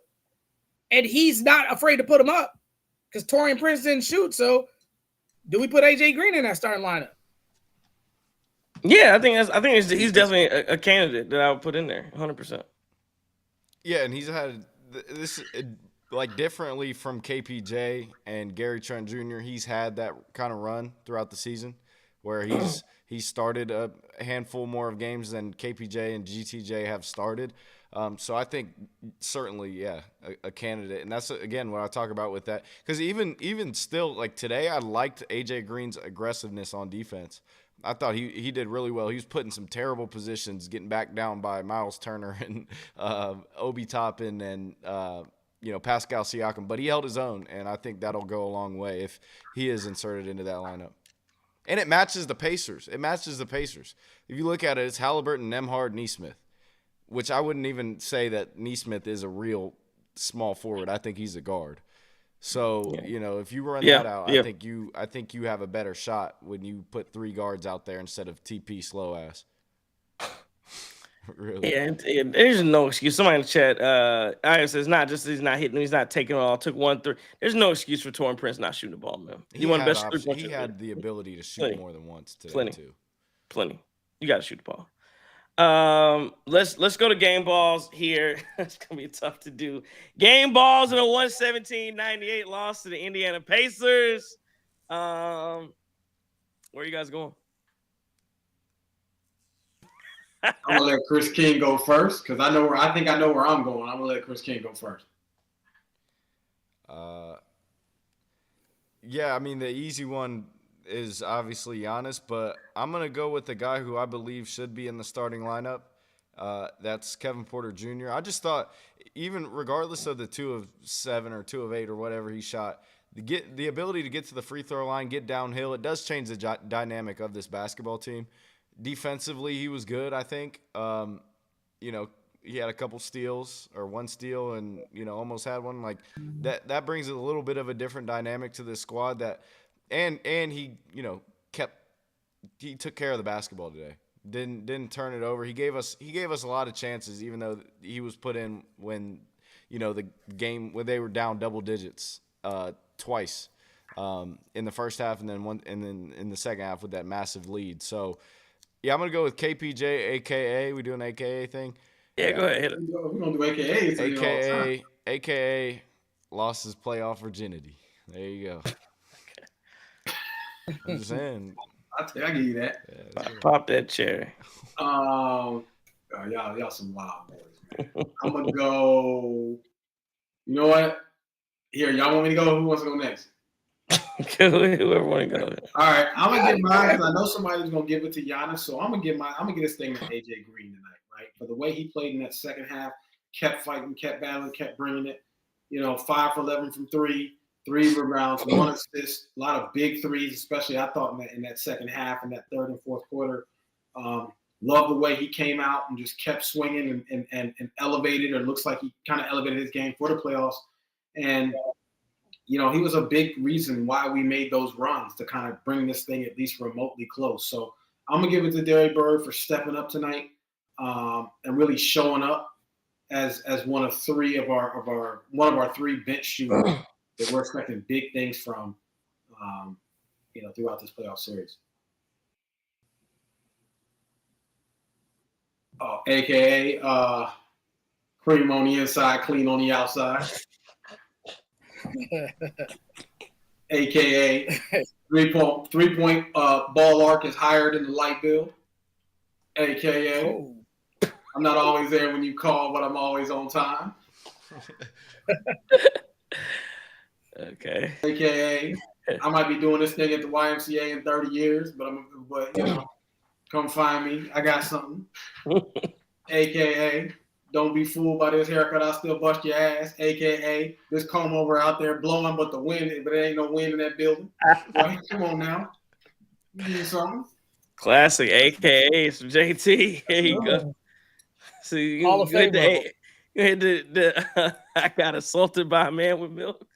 and he's not afraid to put them up because Taurean Prince didn't shoot. So do we put AJ Green in that starting lineup? Yeah, I think he's definitely a candidate that I would put in there, 100%. Yeah, and he's had this differently from KPJ and Gary Trent Jr. He's had that kind of run throughout the season where he's started a handful more of games than KPJ and GTJ have started. So I think certainly, a candidate. And that's, again, what I talk about with that. Because even still, today, I liked AJ Green's aggressiveness on defense. I thought he did really well. He was put in some terrible positions, getting backed down by Miles Turner and Obi Toppin and Pascal Siakam. But he held his own, and I think that'll go a long way if he is inserted into that lineup. And it matches the Pacers. If you look at it, it's Haliburton, Nembhard, Nesmith, which I wouldn't even say that Nesmith is a real small forward. I think he's a guard. So, if you run that out, I think you have a better shot when you put 3 guards out there instead of TP slow ass. Really? Yeah, there's no excuse. Somebody in the chat, I says not just he's not hitting, he's not taking it all. Took 1-3. There's no excuse for Taurean Prince not shooting the ball, man. He won best 3-point shooter. He had the ability to shoot more than once today, too. Plenty. You got to shoot the ball. Let's go to game balls here. It's gonna be tough to do. Game balls in a 117-98 loss to the Indiana Pacers. Where are you guys going? I'm gonna let Chris King go first because I think I know where I'm going. I'm gonna let Chris King go first. Yeah, I mean the easy one is obviously Giannis, but I'm gonna go with the guy who I believe should be in the starting lineup. That's Kevin Porter Jr. I just thought, even regardless of the 2 of 7 or 2 of 8 or whatever he shot, the ability to get to the free throw line, get downhill, it does change the dynamic of this basketball team. Defensively, he was good, I think. He had a couple steals or 1 steal and, almost had one. Like that brings a little bit of a different dynamic to this squad and he, he took care of the basketball today. Didn't turn it over. He gave us a lot of chances, even though he was put in when, the game when they were down double digits twice in the first half and then in the second half with that massive lead. So yeah, I'm gonna go with KPJ, aka we do an AKA thing. Yeah, go ahead. We're gonna do AKA. AKA lost his playoff virginity. There you go. I'm just saying. I give you that. Yeah, pop that cherry. Y'all some wild boys, man. I'm gonna go. You know what? Here, y'all want me to go? Who wants to go next? Whoever want to go. All right, I'm gonna get mine because I know somebody's gonna give it to Giannis, so I'm gonna get this thing to AJ Green tonight, right? For the way he played in that second half, kept fighting, kept battling, kept bringing it. 5 for 11 from 3, 3 rebounds, 1 assist, a lot of big threes, especially I thought in that second half, in that third and fourth quarter. Love the way he came out and just kept swinging and elevated, or looks like he kind of elevated his game for the playoffs. And he was a big reason why we made those runs to kind of bring this thing at least remotely close. So I'm gonna give it to Derek Bird for stepping up tonight and really showing up as one of 3 of our 3 bench shooters that we're expecting big things from, throughout this playoff series. AKA cream on the inside, clean on the outside. AKA three-point ball arc is higher than the light bill. AKA I'm not always there when you call, but I'm always on time. Okay. AKA I might be doing this thing at the YMCA in 30 years, but come find me. I got something. AKA don't be fooled by this haircut. I'll still bust your ass. AKA this comb over out there blowing, but there ain't no wind in that building. Right? Come on now. You need something? Classic AKA from JT. Here you go. See, Hall of Fame. I got assaulted by a man with milk.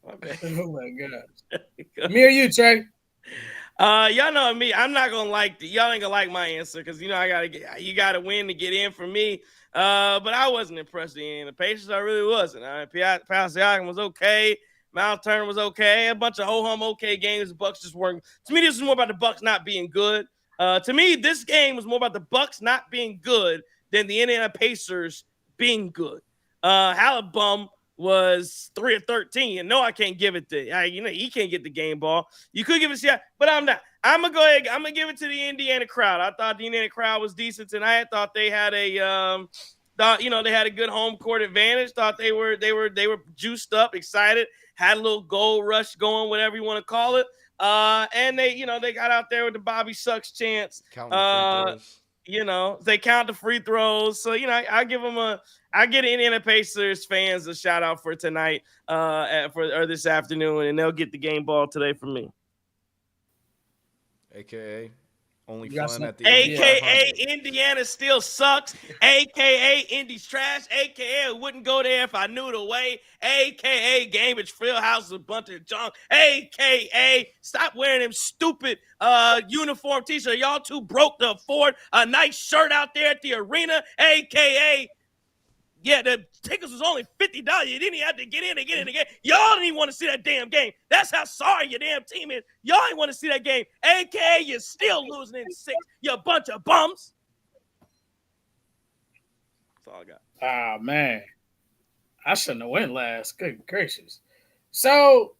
Oh my God. Me or you, Trey? Y'all know me. I'm not gonna y'all ain't gonna like my answer because you gotta win to get in for me. But I wasn't impressed in the Pacers. I really wasn't. Siakam was okay. Miles Turner was okay. A bunch of ho-hum okay games. The Bucks just weren't. To me, this was more about the Bucks not being good. To me, this game was more about the Bucks not being good than the Indiana Pacers being good. Haliburton was 3 of 13. And no, I can't give it to he can't get the game ball. You could give it to Siakam, but I'm not. I'm gonna go ahead. I'm gonna give it to the Indiana crowd. I thought the Indiana crowd was decent tonight. I thought they had they had a good home court advantage. Thought they were juiced up, excited, had a little gold rush going, whatever you want to call it. And they got out there with the Bobby Sucks chants. They count the free throws. So, I get Indiana Pacers fans a shout out for tonight or this afternoon, and they'll get the game ball today from me. AKA only fun at the AKA Indiana still sucks. AKA Indy's trash. AKA I wouldn't go there if I knew the way. AKA Cambridge Fieldhouse is a bunch of junk. AKA stop wearing them stupid uniform t-shirts. Y'all too broke to afford a nice shirt out there at the arena. AKA the tickets was only $50. You didn't even have to get in the game. Y'all didn't even want to see that damn game. That's how sorry your damn team is. Y'all didn't want to see that game. AKA you're still losing in 6. You bunch of bums. That's all I got. Ah, man. I shouldn't have went last. Good gracious. So,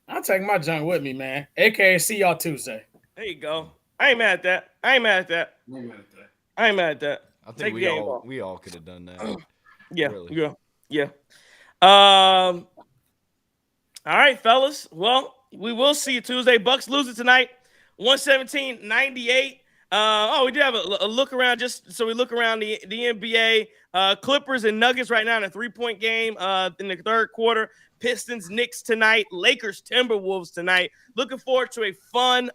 I'll take my junk with me, man. AKA see y'all Tuesday. There you go. I ain't mad at that. I ain't mad at that. I'm not mad at that. I ain't mad at that. I think Take we the game all off. we all could have done that. Yeah, Really. yeah. All right, fellas. Well, we will see you Tuesday. Bucks lose it tonight, 117-98. We do have a look around, just so we look around the NBA. Clippers and Nuggets right now in a 3-point game in the third quarter. Pistons, Knicks tonight. Lakers, Timberwolves tonight. Looking forward to a fun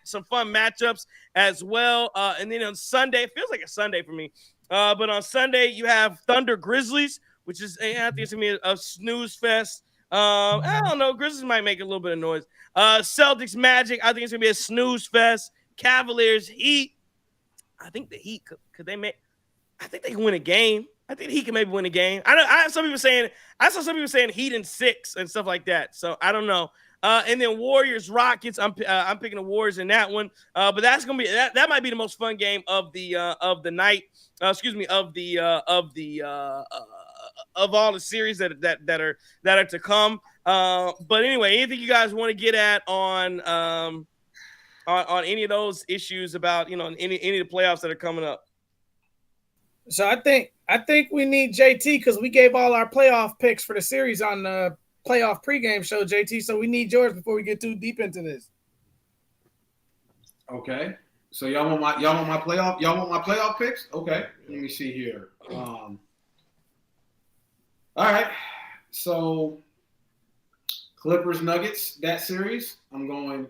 some fun matchups as well. And then on Sunday, it feels like a Sunday for me. But on Sunday, you have Thunder Grizzlies, which is, I think it's going to be a snooze fest. I don't know. Grizzlies might make a little bit of noise. Celtics, Magic, I think it's going to be a snooze fest. Cavaliers, Heat. I think the Heat, could they make – I think they can win a game. I think he can maybe win a game. I saw some people saying Heat in 6 and stuff like that. So I don't know. And then Warriors, Rockets. I'm picking the Warriors in that one. But that's gonna be that might be the most fun game of the night. Of all the series that are to come. But anyway, anything you guys want to get at on any of those issues about any of the playoffs that are coming up? So I think we need JT because we gave all our playoff picks for the series on the playoff pregame show, JT. So we need yours before we get too deep into this. Okay. So y'all want my playoff picks? Okay. Let me see here. All right. So Clippers Nuggets, that series, I'm going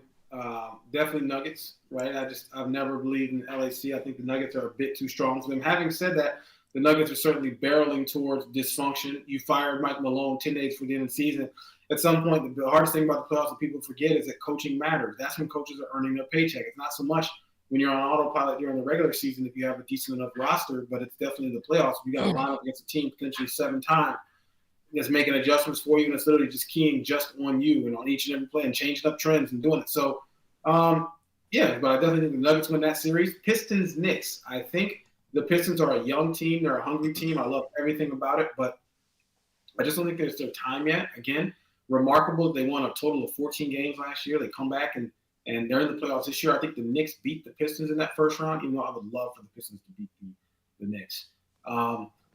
definitely Nuggets, right? I've never believed in LAC. I think the Nuggets are a bit too strong for them. Having said that, the Nuggets are certainly barreling towards dysfunction. You fired Mike Malone 10 days for the end of the season. At some point, the hardest thing about the playoffs that people forget is that coaching matters. That's when coaches are earning their paycheck. It's not so much when you're on autopilot during the regular season if you have a decent enough roster, but it's definitely the playoffs. You got to line up against a team potentially 7 times that's making adjustments for you, and it's literally just keying just on you and on each and every play and changing up trends and doing it. So, yeah, but I definitely think the Nuggets win that series. Pistons, Knicks. I think the Pistons are a young team. They're a hungry team. I love everything about it, but I just don't think it's their time yet. Again, remarkable. They won a total of 14 games last year. They come back and they're in the playoffs this year. I think the Knicks beat the Pistons in that first round, even though I would love for the Pistons to beat the Knicks.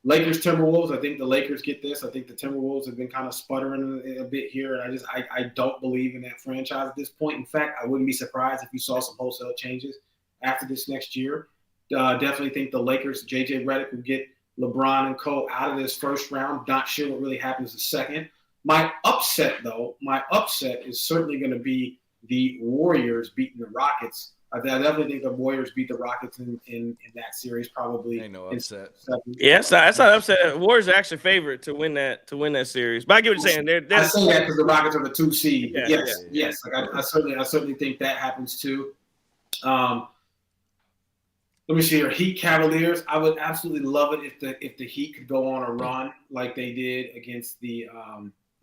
Lakers, Timberwolves. I think the Lakers get this. I think the Timberwolves have been kind of sputtering a bit here, and I don't believe in that franchise at this point. In fact, I wouldn't be surprised if you saw some wholesale changes after this next year. Definitely think the Lakers, JJ Redick, will get LeBron and Co. out of this first round. Not sure what really happens the second. My upset is certainly going to be the Warriors beating the Rockets. I definitely think the Warriors beat the Rockets in that series, probably. Ain't no upset. Yeah, it's not upset. Warriors are actually favorite to win that series. But I get what you're saying. I say that because the Rockets are the 2 seed. Yeah, yes. Like I certainly think that happens too. Let me see here. Heat Cavaliers. I would absolutely love it if the Heat could go on a run like they did against the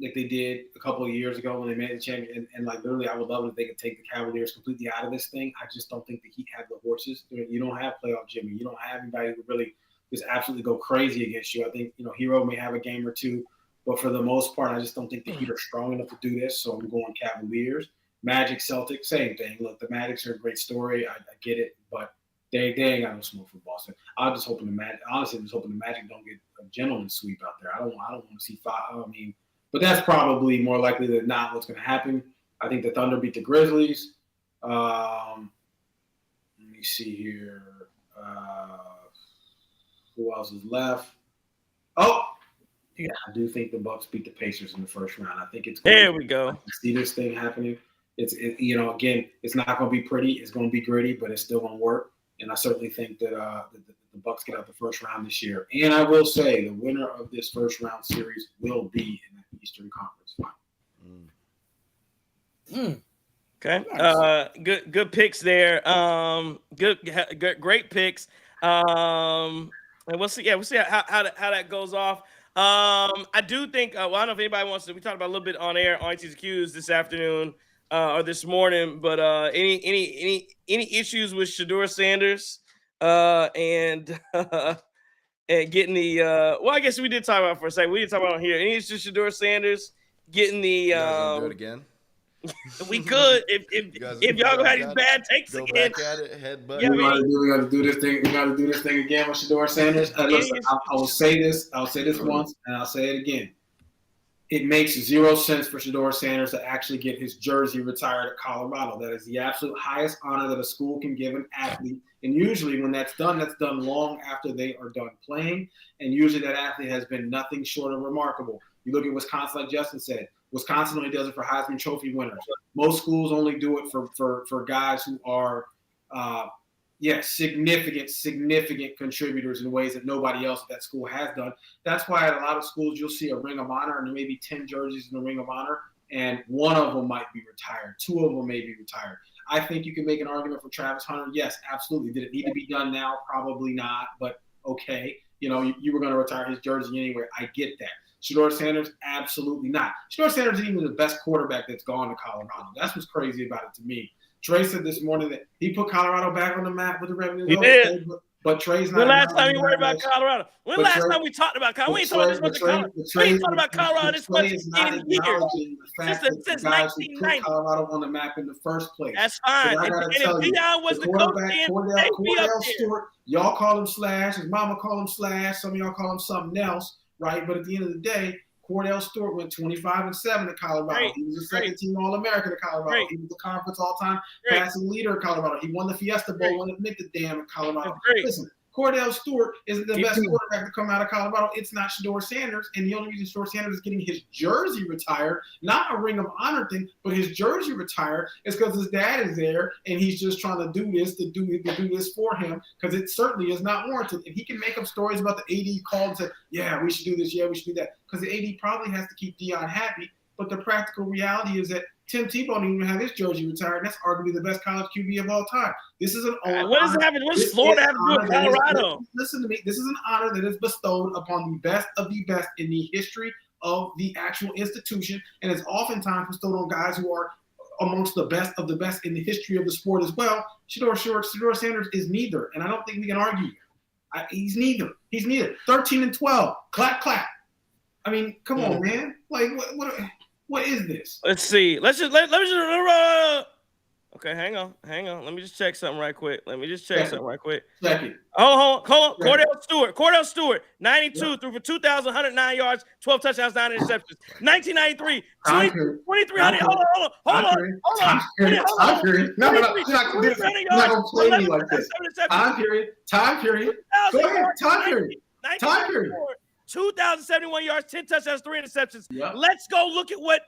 like they did a couple of years ago when they made the champion. And like literally, I would love it if they could take the Cavaliers completely out of this thing. I just don't think the Heat have the horses. You don't have playoff Jimmy. You don't have anybody who really just absolutely go crazy against you. I think Hero may have a game or two, but for the most part, I just don't think the Heat are strong enough to do this. So I'm going Cavaliers. Magic, Celtics, same thing. Look, the Magics are a great story. I get it, but they ain't got no smoke for Boston. I'm just hoping the Magic don't get a gentleman's sweep out there. I don't want to see 5. But that's probably more likely than not what's going to happen. I think the Thunder beat the Grizzlies. Let me see here. Who else is left? Oh, yeah, I do think the Bucks beat the Pacers in the first round. I think it's there. We go. See this thing happening. Again, it's not going to be pretty. It's going to be gritty, but it's still going to work. And I certainly think that the Bucks get out the first round this year. And I will say the winner of this first round series will be in the Eastern Conference final. Okay. Good picks there. Great picks. And we'll see. Yeah, we'll see how that goes off. I do think. I don't know if anybody wants to. We talked about a little bit on air on TQs this afternoon or this morning. But any issues with Shador Sanders and getting the well, I guess we did talk about it for a second. We didn't talk about it here. Any issues with Shador Sanders getting the do it again? We could if y'all gonna have these bad takes go again. back at it, headbutt. Yeah, we got to do this thing. We got to do this thing again with Shador Sanders. Listen, I will say this. I'll say this once, and I'll say it again. It makes zero sense for Shador Sanders to actually get his jersey retired at Colorado. That is the absolute highest honor that a school can give an athlete. And usually when that's done long after they are done playing. And usually that athlete has been nothing short of remarkable. You look at Wisconsin, like Justin said. Wisconsin only does it for Heisman Trophy winners. Most schools only do it for guys who are significant contributors in ways that nobody else at that school has done. That's why at a lot of schools you'll see a Ring of Honor, and there may be 10 jerseys in the Ring of Honor, and one of them might be retired. 2 of them may be retired. I think you can make an argument for Travis Hunter. Yes, absolutely. Did it need to be done now? Probably not, but okay. You were going to retire his jersey anyway. I get that. Shador Sanders, absolutely not. Shador Sanders is even the best quarterback that's gone to Colorado. That's what's crazy about it to me. Trey said this morning that he put Colorado back on the map with the revenue. He did. But Trey's not. When last time you worried about Colorado? When last time we talked about Colorado? We ain't talking this much about Colorado. We ain't talking about Colorado this much in years. Since 1990. Colorado on the map in the first place. That's fine. And if Deion was the coach, then they'd be up Stewart, y'all call him Slash. His mama call him Slash. Some of y'all call him something else, right? But at the end of the day, Cordell Stewart went 25-7 at Colorado. He was a second-team All-American at Colorado. He was the conference all-time passing leader at Colorado. He won the Fiesta Bowl when it meant the damn at Colorado. Listen, Cordell Stewart isn't the best quarterback to come out of Colorado. It's not Shador Sanders, and the only reason Shador Sanders is getting his jersey retired, not a Ring of Honor thing, but his jersey retired, is because his dad is there, and he's just trying to do this for him, because it certainly is not warranted. And he can make up stories about the AD called and said, yeah, we should do this, yeah, we should do that, because the AD probably has to keep Deion happy, but the practical reality is that Tim Tebow didn't even have his jersey retired. That's arguably the best college QB of all time. This is an honor. What does it have? What does Florida have to do with Colorado? Listen to me. This is an honor that is bestowed upon the best of the best in the history of the actual institution, and is oftentimes bestowed on guys who are amongst the best of the best in the history of the sport as well. Shador Sanders is neither, and I don't think we can argue. He's neither. 13-12. Clap, clap. I mean, come on, man. Like, what is this? Let's see. Let me just. Okay, hang on. Let me just check something right quick. Check it. Hold on. Cordell Stewart, 92, threw for 2,109 yards, 12 touchdowns, 9 interceptions. 1993, 2,300. Hold on. Time period. No, you're not going to play me like this. Time period. Go ahead. Time period. 2,071 yards, 10 touchdowns, 3 interceptions. Yep. Let's go look at what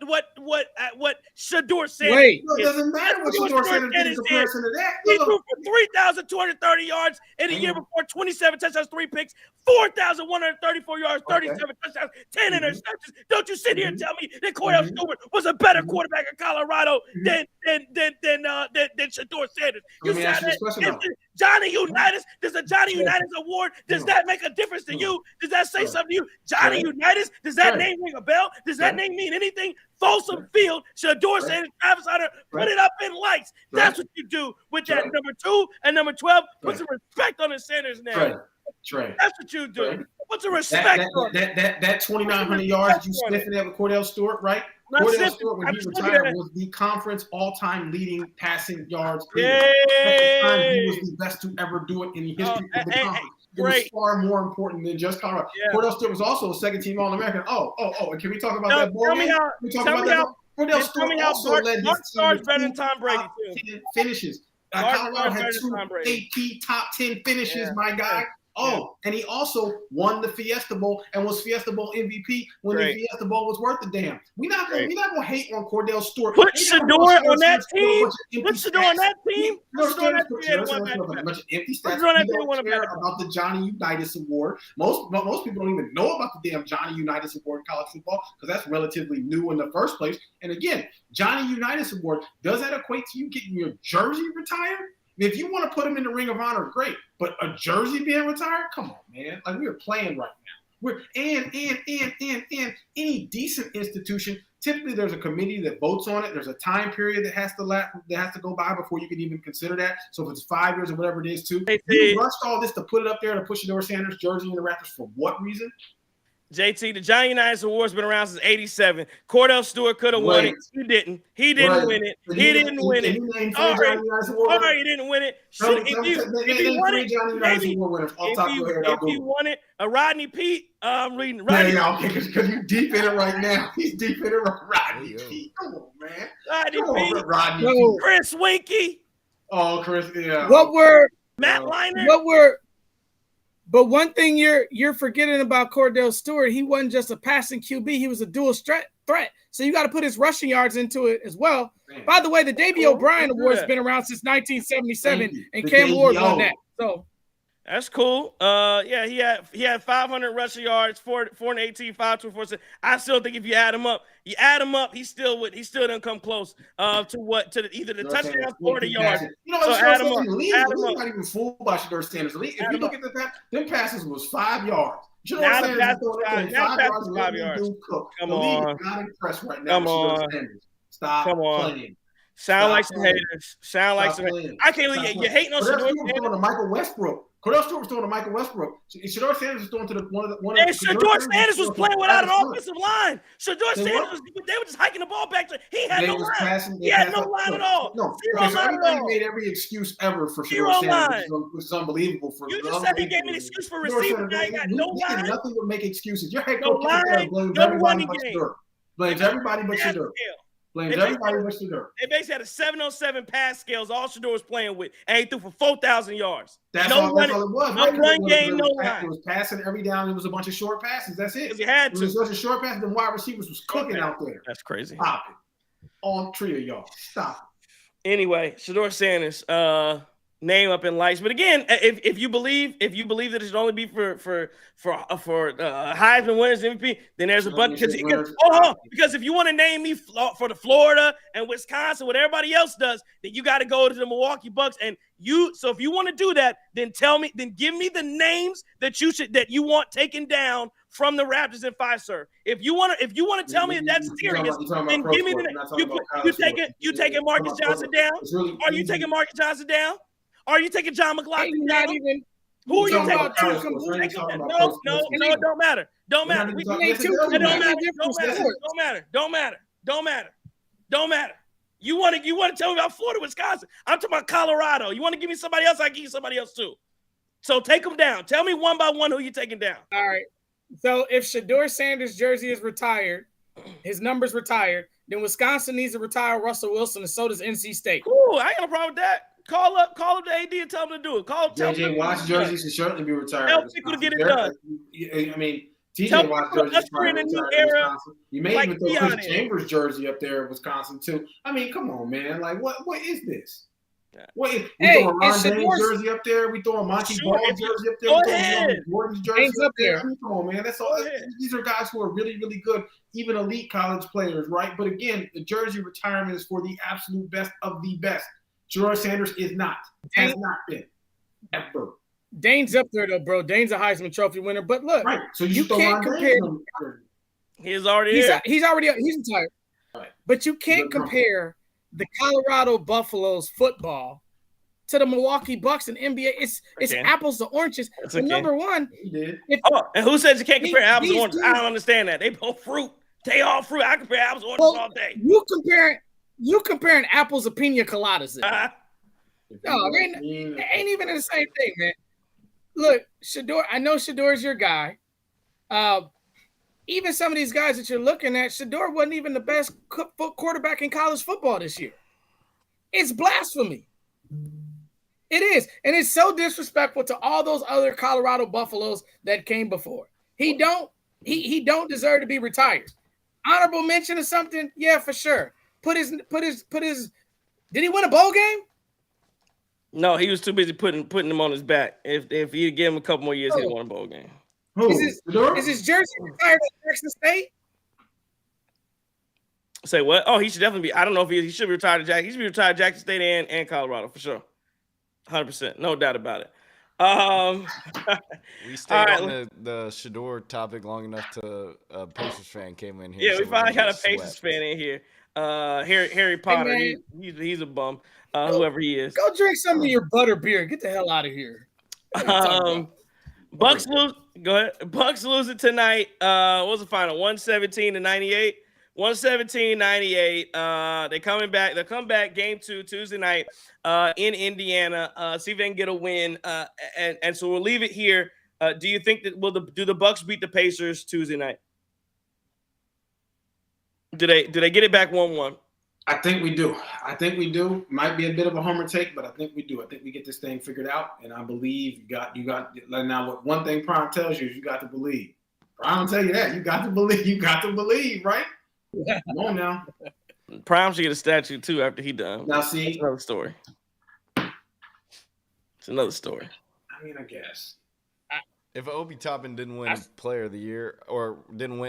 Shador Sanders. Wait, it doesn't matter what Shador Sanders did in comparison to that. He threw for 3,230 yards in the year before, 27 touchdowns, 3 picks, 4,134 yards, 37 touchdowns, 10 interceptions. Don't you sit here and tell me that Cordell Stewart was a better quarterback in Colorado than Shador Sanders. You said that. Johnny Unitas, does the Johnny Unitas award, does that make a difference to you? Does that say something to you? Johnny Unitas, does that name ring a bell? Does that name mean anything? Folsom Field, Shador Sanders, Travis Hunter, put it up in lights. That's what you do with that number 2 and number 12. Put some respect on the Sanders name. That's what you do. Put some respect on that 2,900 yards you sniffing at with Cordell Stewart, right? Cordell Stewart, when he retired, was the conference all-time leading passing yards. He was the best to ever do it in the history of the conference. It was far more important than just Colorado. Cordell Stewart was also a second-team All-American. And can we talk about that bowl game? Cordell Stewart also led his team better than Tom Brady too. Finishes. Colorado had 2 AP top 10 finishes, my guy. And he also won the Fiesta Bowl and was Fiesta Bowl MVP when the Fiesta Bowl was worth a damn. We're not gonna hate on Cordell Stewart. Put Shador on that team. Put Shador on that team. A bunch of empty stats. We don't care about the Johnny Unitas Award. Most people don't even know about the damn Johnny Unitas Award in college football because that's relatively new in the first place. And again, Johnny Unitas Award, does that equate to you getting your jersey retired? If you want to put him in the Ring of Honor, great. But a jersey being retired? Come on, man. Like, we're playing right now. And any decent institution, typically there's a committee that votes on it. There's a time period that has to go by before you can even consider that. So if it's 5 years or whatever it is, too. You rushed all this to put it up there to push Shador Sanders' jersey in the Raptors for what reason? JT, the Johnny Unitas Award's been around since '87. Cordell Stewart could have won it. He didn't. He didn't win it. He didn't win it. Sorry, he didn't win it. If he won it, maybe. If he won it, Rodney Pete. I'm reading. Yeah, because you're deep in it right now. He's deep in it. Rodney Pete. Come on, man. Rodney Pete. Chris Winkie. Oh, Chris. Yeah. What were Matt Leinart? What were? But one thing you're forgetting about Cordell Stewart, he wasn't just a passing QB, he was a dual threat. So you got to put his rushing yards into it as well. Man. By the way, the Davey O'Brien Award has been around since 1977, and Cam Ward won that. So that's cool. He had 500 rushing yards, 418, 524. I still think if you add him up, he still didn't come close to either the touchdowns or the yards. You know what? So add him up. We're not even fooled by Shador Sanders. If you look at them passes was 5 yards. Now the pass is 5 yards. Come on. Not impressed right now. Come on. Stop playing. Sound like some haters. I can't believe you're hating on Shador Sanders. Michael Westbrook. Cordell Stewart was throwing to Michael Westbrook. Shador Sanders was throwing to one of Shador Sanders was playing without an offensive line. Shador Sanders they were just hiking the ball back to. He had no line. He had no line at all. No, everybody made every excuse ever for Shador Sanders, which is unbelievable. You just said he gave me an excuse for receiving. Now he got no line. Nothing would make excuses. Your head coach blames everybody but Shador. Blames everybody but Shador. They basically had a 707 pass scales. All Shador was playing with, and he threw for 4,000 yards. That's all it was. No run game, no line. It was passing every down. It was a bunch of short passes. That's it. You had to. It was such a short pass. The wide receivers was cooking out there. That's crazy. Stop it. All three of y'all. Stop it. Anyway, Shador Sanders, name up in lights. But again, if you believe that it should only be for Heisman winners MVP, then there's a bunch because if you want to name me for the Florida and Wisconsin, what everybody else does, then you got to go to the Milwaukee Bucks. And so if you want to do that, then give me the names that you want taken down from the Raptors and Fiserv. If you want to tell me that's serious, then give me the you taking Marcus Johnson down? Are you taking Marcus Johnson down? Are you taking John McLaughlin down? Who are you taking? No, it don't matter. Don't matter. Don't matter. You want to tell me about Florida, Wisconsin? I'm talking about Colorado. You want to give me somebody else? I give you somebody else too. So take them down. Tell me one by one who you taking down. All right. So if Shador Sanders' jersey is retired, his number's retired, then Wisconsin needs to retire Russell Wilson, and so does NC State. Ooh, I ain't got a problem with that. Call up the AD and tell them to do it. TJ Watt's jerseys should certainly be retired. Tell people to get it done. I mean, TJ Watt's jersey is probably retired. You may even throw Chris Chambers' jersey up there in Wisconsin too. I mean, come on, man. Like, what is this? We throwing Ron James jersey up there. We throwing Monty Ball jersey up there. Go ahead. Jordan's jersey up there. I mean, come on, man. That's all. These are guys who are really, really good, even elite college players, right? But again, the jersey retirement is for the absolute best of the best. Shador Sanders is not. Has not been. Ever. Dane's up there, though, bro. Dane's a Heisman Trophy winner. But look, right. So you can't compare. He's already here. He's retired. Right. But you can't compare the Colorado Buffaloes football to the Milwaukee Bucks and NBA. It's apples to oranges. So number one. And who says you can't compare apples to oranges? I don't understand that. They both fruit. They all fruit. I compare apples to oranges all day. You comparing apples to pina coladas. No, it ain't even the same thing, man. Look, Shador, I know Shador's your guy. Even some of these guys that you're looking at, Shador wasn't even the best quarterback in college football this year. It's blasphemy. It is. And it's so disrespectful to all those other Colorado Buffaloes that came before. He don't deserve to be retired. Honorable mention of something? Yeah, for sure. Put his. Did he win a bowl game? No, he was too busy putting him on his back. If he'd give him a couple more years, he'd won a bowl game. Is his jersey retired at Jackson State? Say what? Oh, he should definitely be. I don't know if he should be retired at Jackson. He should be retired at Jackson State and Colorado for sure. 100%, no doubt about it. We stayed on the Shador topic long enough to a Pacers fan came in here. Yeah, we finally got a Pacers fan in here. Harry Potter, hey, he's a bum. Whoever he is. Go drink some of your butter beer. Get the hell out of here. Bucks lose. Go ahead. Bucks lose it tonight. What was the final? 117-98. 117-98. They come back game 2 Tuesday night in Indiana. See if they can get a win. And so we'll leave it here. Do you think that do the Bucks beat the Pacers Tuesday night? Do they get it back 1-1? I think we do. Might be a bit of a homer take, but I think we do. I think we get this thing figured out, and I believe you got. Now, what one thing Prime tells you is you got to believe. Prime will tell you that you got to believe. You got to believe, right? Come on now. Prime should get a statue too after he done. Now, see, it's another story. It's another story. I mean, I guess. If Obi Toppin didn't win Player of the Year or didn't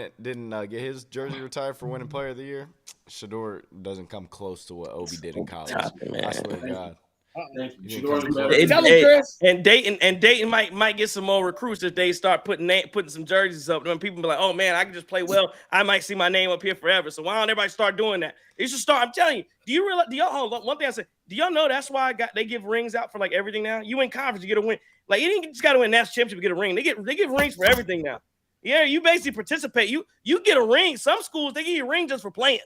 get his jersey retired for winning Player of the Year, Shador doesn't come close to what Obi did in college. I swear to God. And Dayton might get some more recruits if they start putting some jerseys up. When people be like, "Oh man, I can just play well. I might see my name up here forever." So why don't everybody start doing that? They should start. I'm telling you. Do you realize? One thing I said. Do y'all know that's why they give rings out for like everything now? You win conference, you get a win. Like you didn't just got to win national championship to get a ring. They give rings for everything now. Yeah, you basically participate. You get a ring. Some schools they give you a ring just for playing.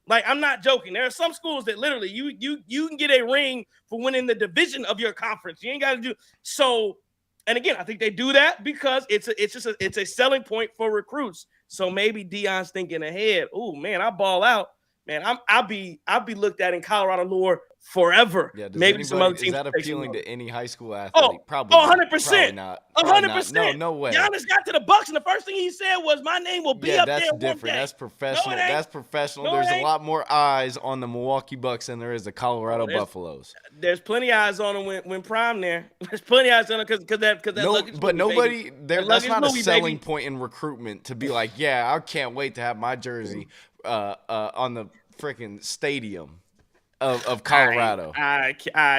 Like, I'm not joking. There are some schools that literally you can get a ring for winning the division of your conference. You ain't got to do so. And again, I think they do that because it's a selling point for recruits. So maybe Deion's thinking ahead. Oh man, I ball out. Man, I'll be looked at in Colorado lore forever. Yeah, maybe some other teams. Is that appealing to any high school athlete? Oh, probably. 100%. Not. 100%. No way. Giannis got to the Bucks, and the first thing he said was, "My name will be up there." Yeah, that's different. That's professional. That's professional. There's a lot more eyes on the Milwaukee Bucks than there is the Colorado Buffaloes. There's plenty of eyes on them when Prime there. There's plenty of eyes on them because that. No, but nobody. That's not a selling baby. point in recruitment to be like, yeah, I can't wait to have my jersey on the freaking stadium of Colorado.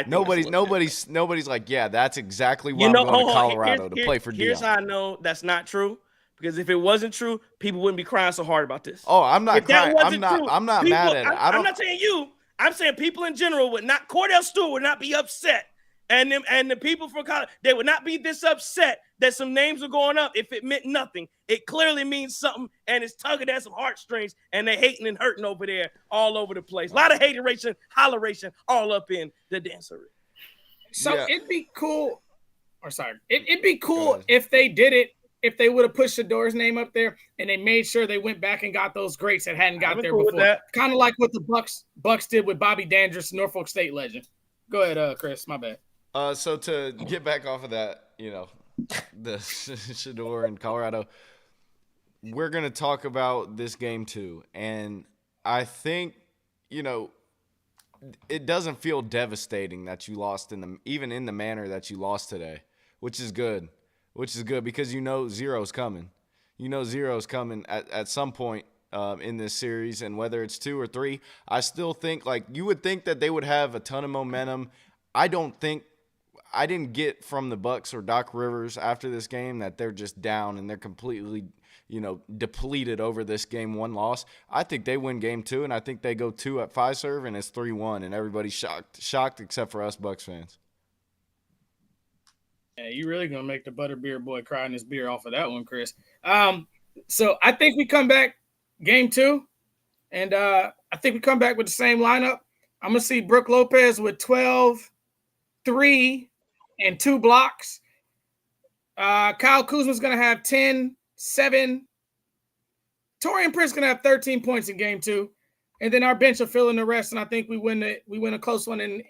Nobody's like, yeah, that's exactly why I'm going to Colorado to play for Deion. Here's how I know that's not true. Because if it wasn't true, people wouldn't be crying so hard about this. Oh, I'm not crying. I'm not mad at it. I'm not saying you. I'm saying people in general would not. Cordell Stewart would not be upset, and the people from college, they would not be this upset that some names are going up if it meant nothing. It clearly means something, and it's tugging at some heartstrings, and they hating and hurting over there all over the place. A lot of hateration, holleration, all up in the dancery. So it'd be cool. It'd be cool if they did it. If they would have put Shador's name up there and they made sure they went back and got those greats that hadn't got there before. Kind of like what the Bucks did with Bobby Dandridge, Norfolk State legend. Go ahead, Chris. My bad. So to get back off of that, the Shador in Colorado, we're going to talk about this game too. And I think, it doesn't feel devastating that you lost even in the manner that you lost today, which is good. Because zero's coming. Zero's coming at some point in this series, and whether it's 2 or 3, I still think you would think that they would have a ton of momentum. I didn't get from the Bucks or Doc Rivers after this game that they're just down and they're completely, depleted over this game 1 loss. I think they win game 2, and I think they go 2 at Fiserv, and it's 3-1, and everybody's shocked except for us Bucks fans. Yeah, you really gonna make the butterbeer boy cry in his beer off of that one, Chris. So I think we come back game 2, and I think we come back with the same lineup. I'm gonna see Brook Lopez with 12, 3, and 2 blocks. Kyle Kuzma's gonna have 10, 7. Torian Prince gonna have 13 points in game 2, and then our bench will fill in the rest. And I think we win a close one in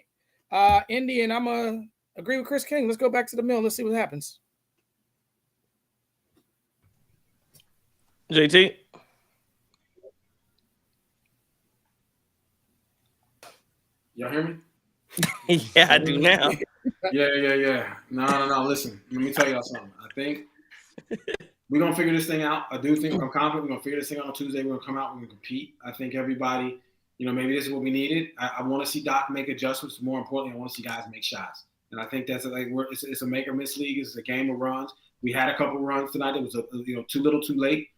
Indy. And I'm a agree with Chris King. Let's go back to the mill. Let's see what happens. JT? Y'all hear me? Yeah, I do now. Yeah. No. Listen, let me tell y'all something. I think we're going to figure this thing out. I'm confident we're going to figure this thing out on Tuesday. We're going to come out. We're going to compete. I think everybody, maybe this is what we needed. I want to see Doc make adjustments. More importantly, I want to see guys make shots. And I think that's it's a make or miss league. It's a game of runs. We had a couple runs tonight. It was too little, too late.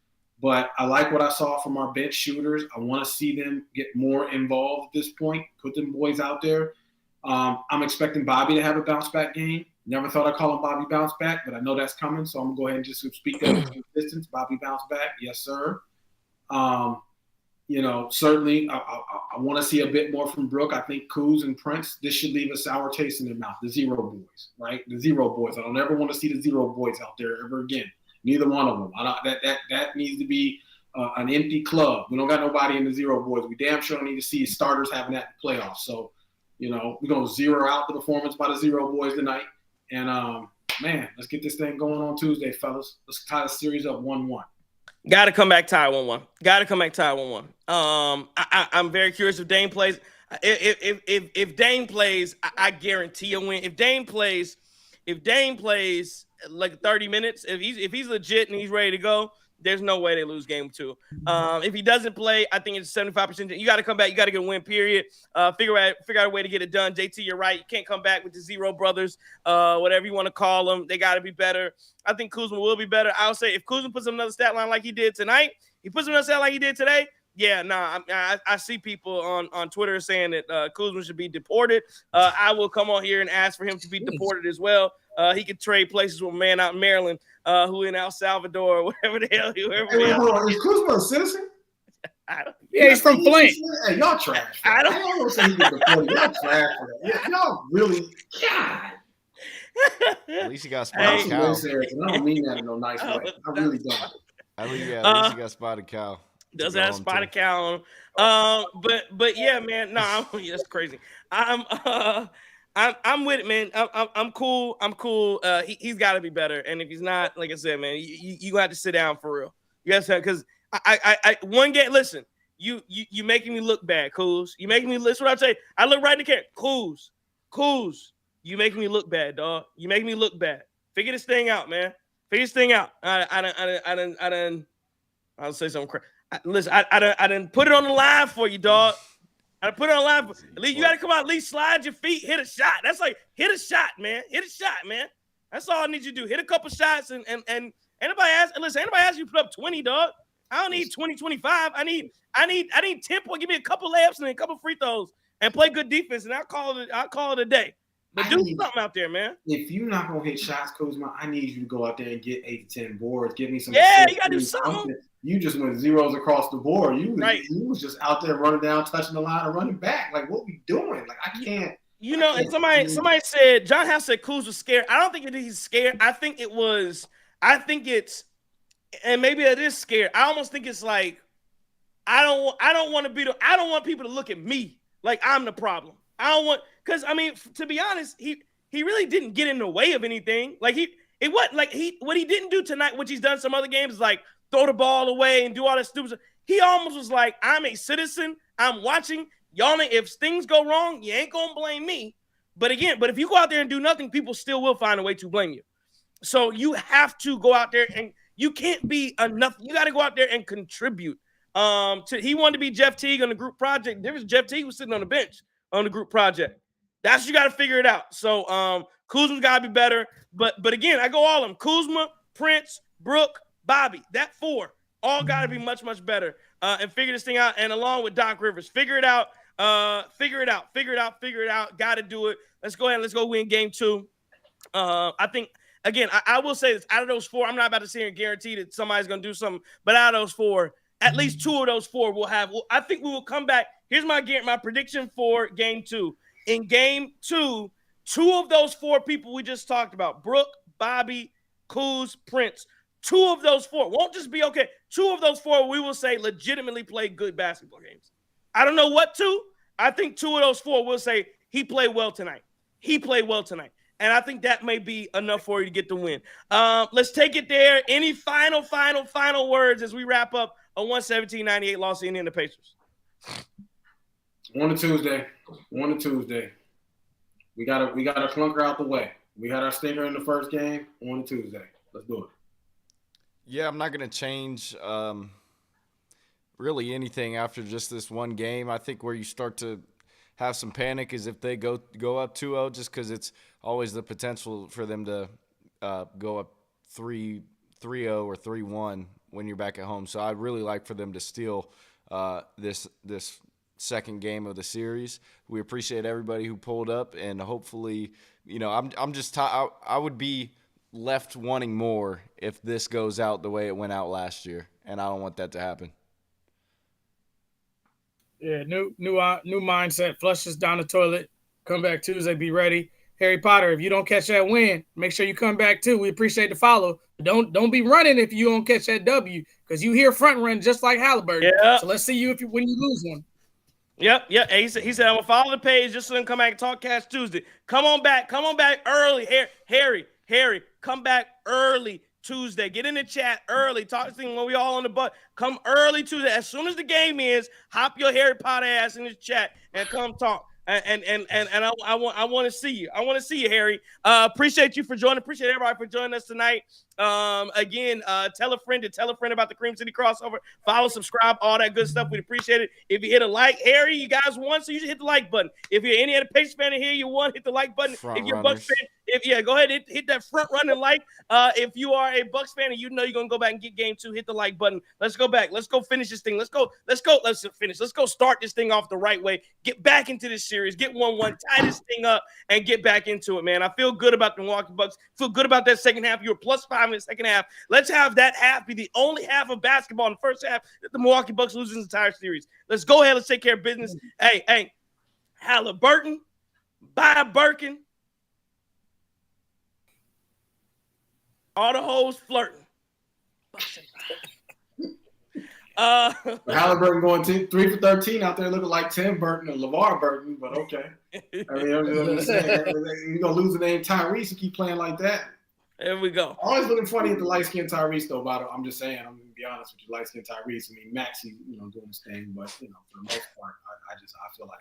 But I like what I saw from our bench shooters. I want to see them get more involved at this point. Put them boys out there. I'm expecting Bobby to have a bounce back game. Never thought I'd call him Bobby Bounce Back, but I know that's coming, so I'm going to go ahead and just speak that into existence. Bobby Bounce Back, yes, sir. Certainly I want to see a bit more from Brook. I think Kuz and Prince, this should leave a sour taste in their mouth. The Zero Boys, right? The Zero Boys. I don't ever want to see the Zero Boys out there ever again. Neither one of them. That needs to be an empty club. We don't got nobody in the Zero Boys. We damn sure don't need to see starters having that in the playoffs. So, we're going to zero out the performance by the Zero Boys tonight. And, let's get this thing going on Tuesday, fellas. Let's tie the series up 1-1. Got to come back tied 1-1. Got to come back tied 1-1. I'm very curious if Dame plays. If Dame plays, I guarantee a win. If Dame plays like 30 minutes, if he's legit and he's ready to go, there's no way they lose game 2. If he doesn't play, I think it's 75%. You got to come back. You got to get a win, period. Figure out a way to get it done. JT, you're right. You can't come back with the Zero brothers, whatever you want to call them. They got to be better. I think Kuzma will be better. I'll say if Kuzma puts another stat line like he did tonight, he puts another stat like he did today, yeah, I see people on Twitter saying that Kuzma should be deported. I will come on here and ask for him to be deported as well. He could trade places with a man out in Maryland, who in El Salvador, or whatever the hell. Hold on. Is Kuzma a citizen? Yeah, he's from Flint. Hey, y'all trash. I don't say he get deported. Y'all trash for that. Y'all really, God. At least he got spotted cow. I don't mean that in no nice way. I really don't. At least he got spotted cow. Does have spotted cow on him. But yeah, man. No, that's crazy. I'm with it, man. I'm cool. He's got to be better. And if he's not, like I said, man, you have to sit down for real. You have to, because I one game. Listen, you making me look bad, Kuz. You making me. Listen, what I say. I look right in the camera. Kuz. You making me look bad, dog. You making me look bad. Figure this thing out, man. Figure this thing out. I'll say something crazy. Listen, I didn't put it on the line for you, dog. I put it on the line. At least you got to come out, at least slide your feet, hit a shot. That's like, hit a shot, man. Hit a shot, man. That's all I need you to do. Hit a couple shots and anybody asks you to put up 20, dog. I don't need 20, 25. I need 10 points. Give me a couple layups and a couple free throws and play good defense, and I'll call it a day. But do something out there, man. If you're not gonna hit shots, Kuzma, I need you to go out there and get 8 to 10 boards. Give me some. Yeah, you gotta do something. You just went zeros across the board. You was just out there running down, touching the line, and running back. Like, what we doing? Like, I can't. And somebody said John House said Kuz was scared. I don't think he's scared. I think it's, and maybe it is scared. I almost think it's like I don't want people to look at me like I'm the problem. Because to be honest, he really didn't get in the way of anything. Like what he didn't do tonight, which he's done some other games, is like throw the ball away and do all that stupid stuff. He almost was like, I'm a citizen. I'm watching. Y'all, if things go wrong, you ain't gonna blame me. But if you go out there and do nothing, people still will find a way to blame you. So you have to go out there and you can't be enough. You got to go out there and contribute. He wanted to be Jeff Teague on the group project. There was Jeff Teague was sitting on the bench on the group project. That's you got to figure it out. So Kuzma's got to be better. But again, I go all of them. Kuzma, Prince, Brook, Bobby. That 4 all got to be much, much better and figure this thing out. And along with Doc Rivers, figure it out. Figure it out. Got to do it. Let's go ahead. Let's go win game 2. I think, again, I will say this. Out of those 4, I'm not about to sit here and guarantee that somebody's going to do something. But out of those 4, at least 2 of those 4 will have. I think we will come back. Here's my prediction for game 2. In game 2, 2 of those 4 people we just talked about, Brook, Bobby, Kuz, Prince, 2 of those 4 won't just be okay. 2 of those 4 we will say legitimately played good basketball games. I don't know what 2. I think 2 of those 4 will say he played well tonight. And I think that may be enough for you to get the win. Let's take it there. Any final words as we wrap up a 117-98 loss to Indiana Pacers? On a Tuesday. We got a clunker out the way. We had our stinger in the first game. On a Tuesday. Let's do it. Yeah, I'm not going to change really anything after just this one game. I think where you start to have some panic is if they go up 2-0, just because it's always the potential for them to go up 3-0 or 3-1 when you're back at home. So I'd really like for them to steal this second game of the series. We appreciate everybody who pulled up, and hopefully, I'm just I would be left wanting more if this goes out the way it went out last year, and I don't want that to happen. Yeah, new mindset. Flush this down the toilet. Come back Tuesday. Be ready. Harry Potter, if you don't catch that win, make sure you come back too. We appreciate the follow. Don't be running if you don't catch that W, because you hear front run just like Haliburton. Yeah. So let's see you when you lose one. Yep. He said I'm gonna follow the page just so they can come back and talk Cash Tuesday. Come on back early. Harry, come back early Tuesday. Get in the chat early. Talk to him when we all on the bus. Come early Tuesday. As soon as the game ends, hop your Harry Potter ass in the chat and come talk. And I want to see you. I want to see you, Harry. Appreciate you for joining. Appreciate everybody for joining us tonight. Again, tell a friend about the Cream City crossover. Follow, subscribe, all that good stuff. We'd appreciate it. If you hit a like, Harry, you guys won, so you should hit the like button. If you're any other Pacers fan in here, you won, hit the like button. If you're a Bucks fan, go ahead and hit that front running like. If you are a Bucks fan and you know you're gonna go back and get game 2, hit the like button. Let's go back. Let's go finish this thing. Let's finish. Let's go start this thing off the right way. Get back into this series. Get 1-1. Tie this thing up and get back into it, man. I feel good about the Milwaukee Bucks. Feel good about that second half. You were +5 in the second half. Let's have that half be the only half of basketball in the first half that the Milwaukee Bucks lose this entire series. Let's go ahead. Let's take care of business. Hey, Haliburton, buy Birkin. All the hoes flirting. Haliburton going 3 for 13 out there looking like Tim Burton or LeVar Burton, but okay. I mean, I'm just saying, you're going to lose the name Tyrese and keep playing like that. There we go. Always looking funny at the light-skinned Tyrese, though, I'm just saying, I'm going to be honest with you, light-skinned Tyrese. I mean, Maxey, doing his thing, but, for the most part, I feel like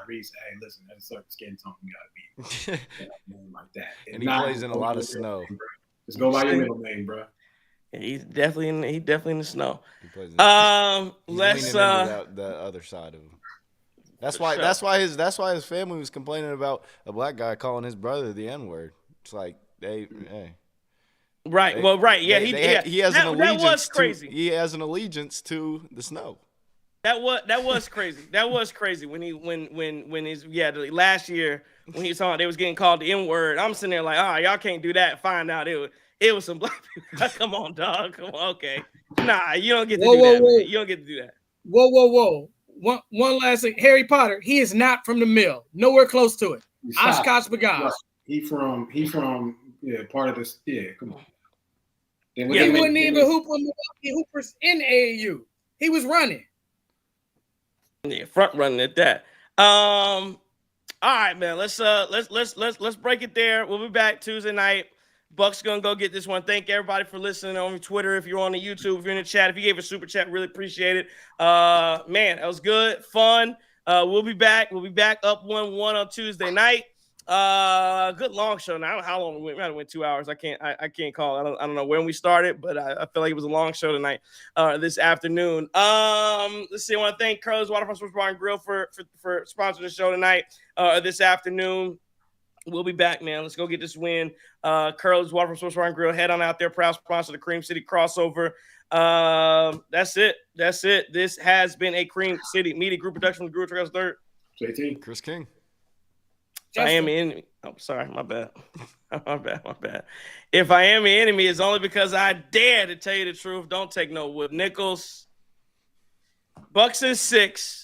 Tyrese, hey, listen, there's a certain skin tone you got to be like that. And he plays in a lot of snow. Just go by your middle name, bro. He's definitely in the snow. Let's the other side of him. That's why his family was complaining about a black guy calling his brother the N-word. It's like hey. Right. Yeah, he has an allegiance. That was crazy. He has an allegiance to the snow. That was crazy. That was crazy when last year when he saw they was getting called the N-word. I'm sitting there like, y'all can't do that. Find out it was some black people. Come on, dog. Come on, okay. Nah, you don't get to do that. Man. You don't get to do that. Whoa. One last thing. Harry Potter, he is not from the mill. Nowhere close to it. Oshkosh B'gosh. He from part of this. Yeah, come on. He wouldn't even hoop on Milwaukee Hoopers in AAU. He was running. Yeah, front running at that. All right, man. Let's break it there. We'll be back Tuesday night. Buck's gonna go get this one. Thank everybody for listening on Twitter. If you're on the YouTube, if you're in the chat, if you gave a super chat, really appreciate it. Man, that was good, fun. We'll be back. We'll be back up 1-1 on Tuesday night. Good long show. Now I don't know how long we went. We might have went 2 hours. I can't call. I don't know when we started, but I feel like it was a long show tonight. This afternoon. Let's see. I want to thank Curly's Waterfront Sports Bar and Grill for sponsoring the show tonight. This afternoon. We'll be back, man. Let's go get this win. Curly's Waterfront Sports Bar and Grill. Head on out there. Proud sponsor of the Cream City crossover. That's it. This has been a Cream City Media Group production with Guru Trails Third. JT. Chris King. I am the enemy. Oh, sorry. My bad. My bad. If I am the enemy, it's only because I dare to tell you the truth. Don't take no wood. Nichols. Bucks in 6.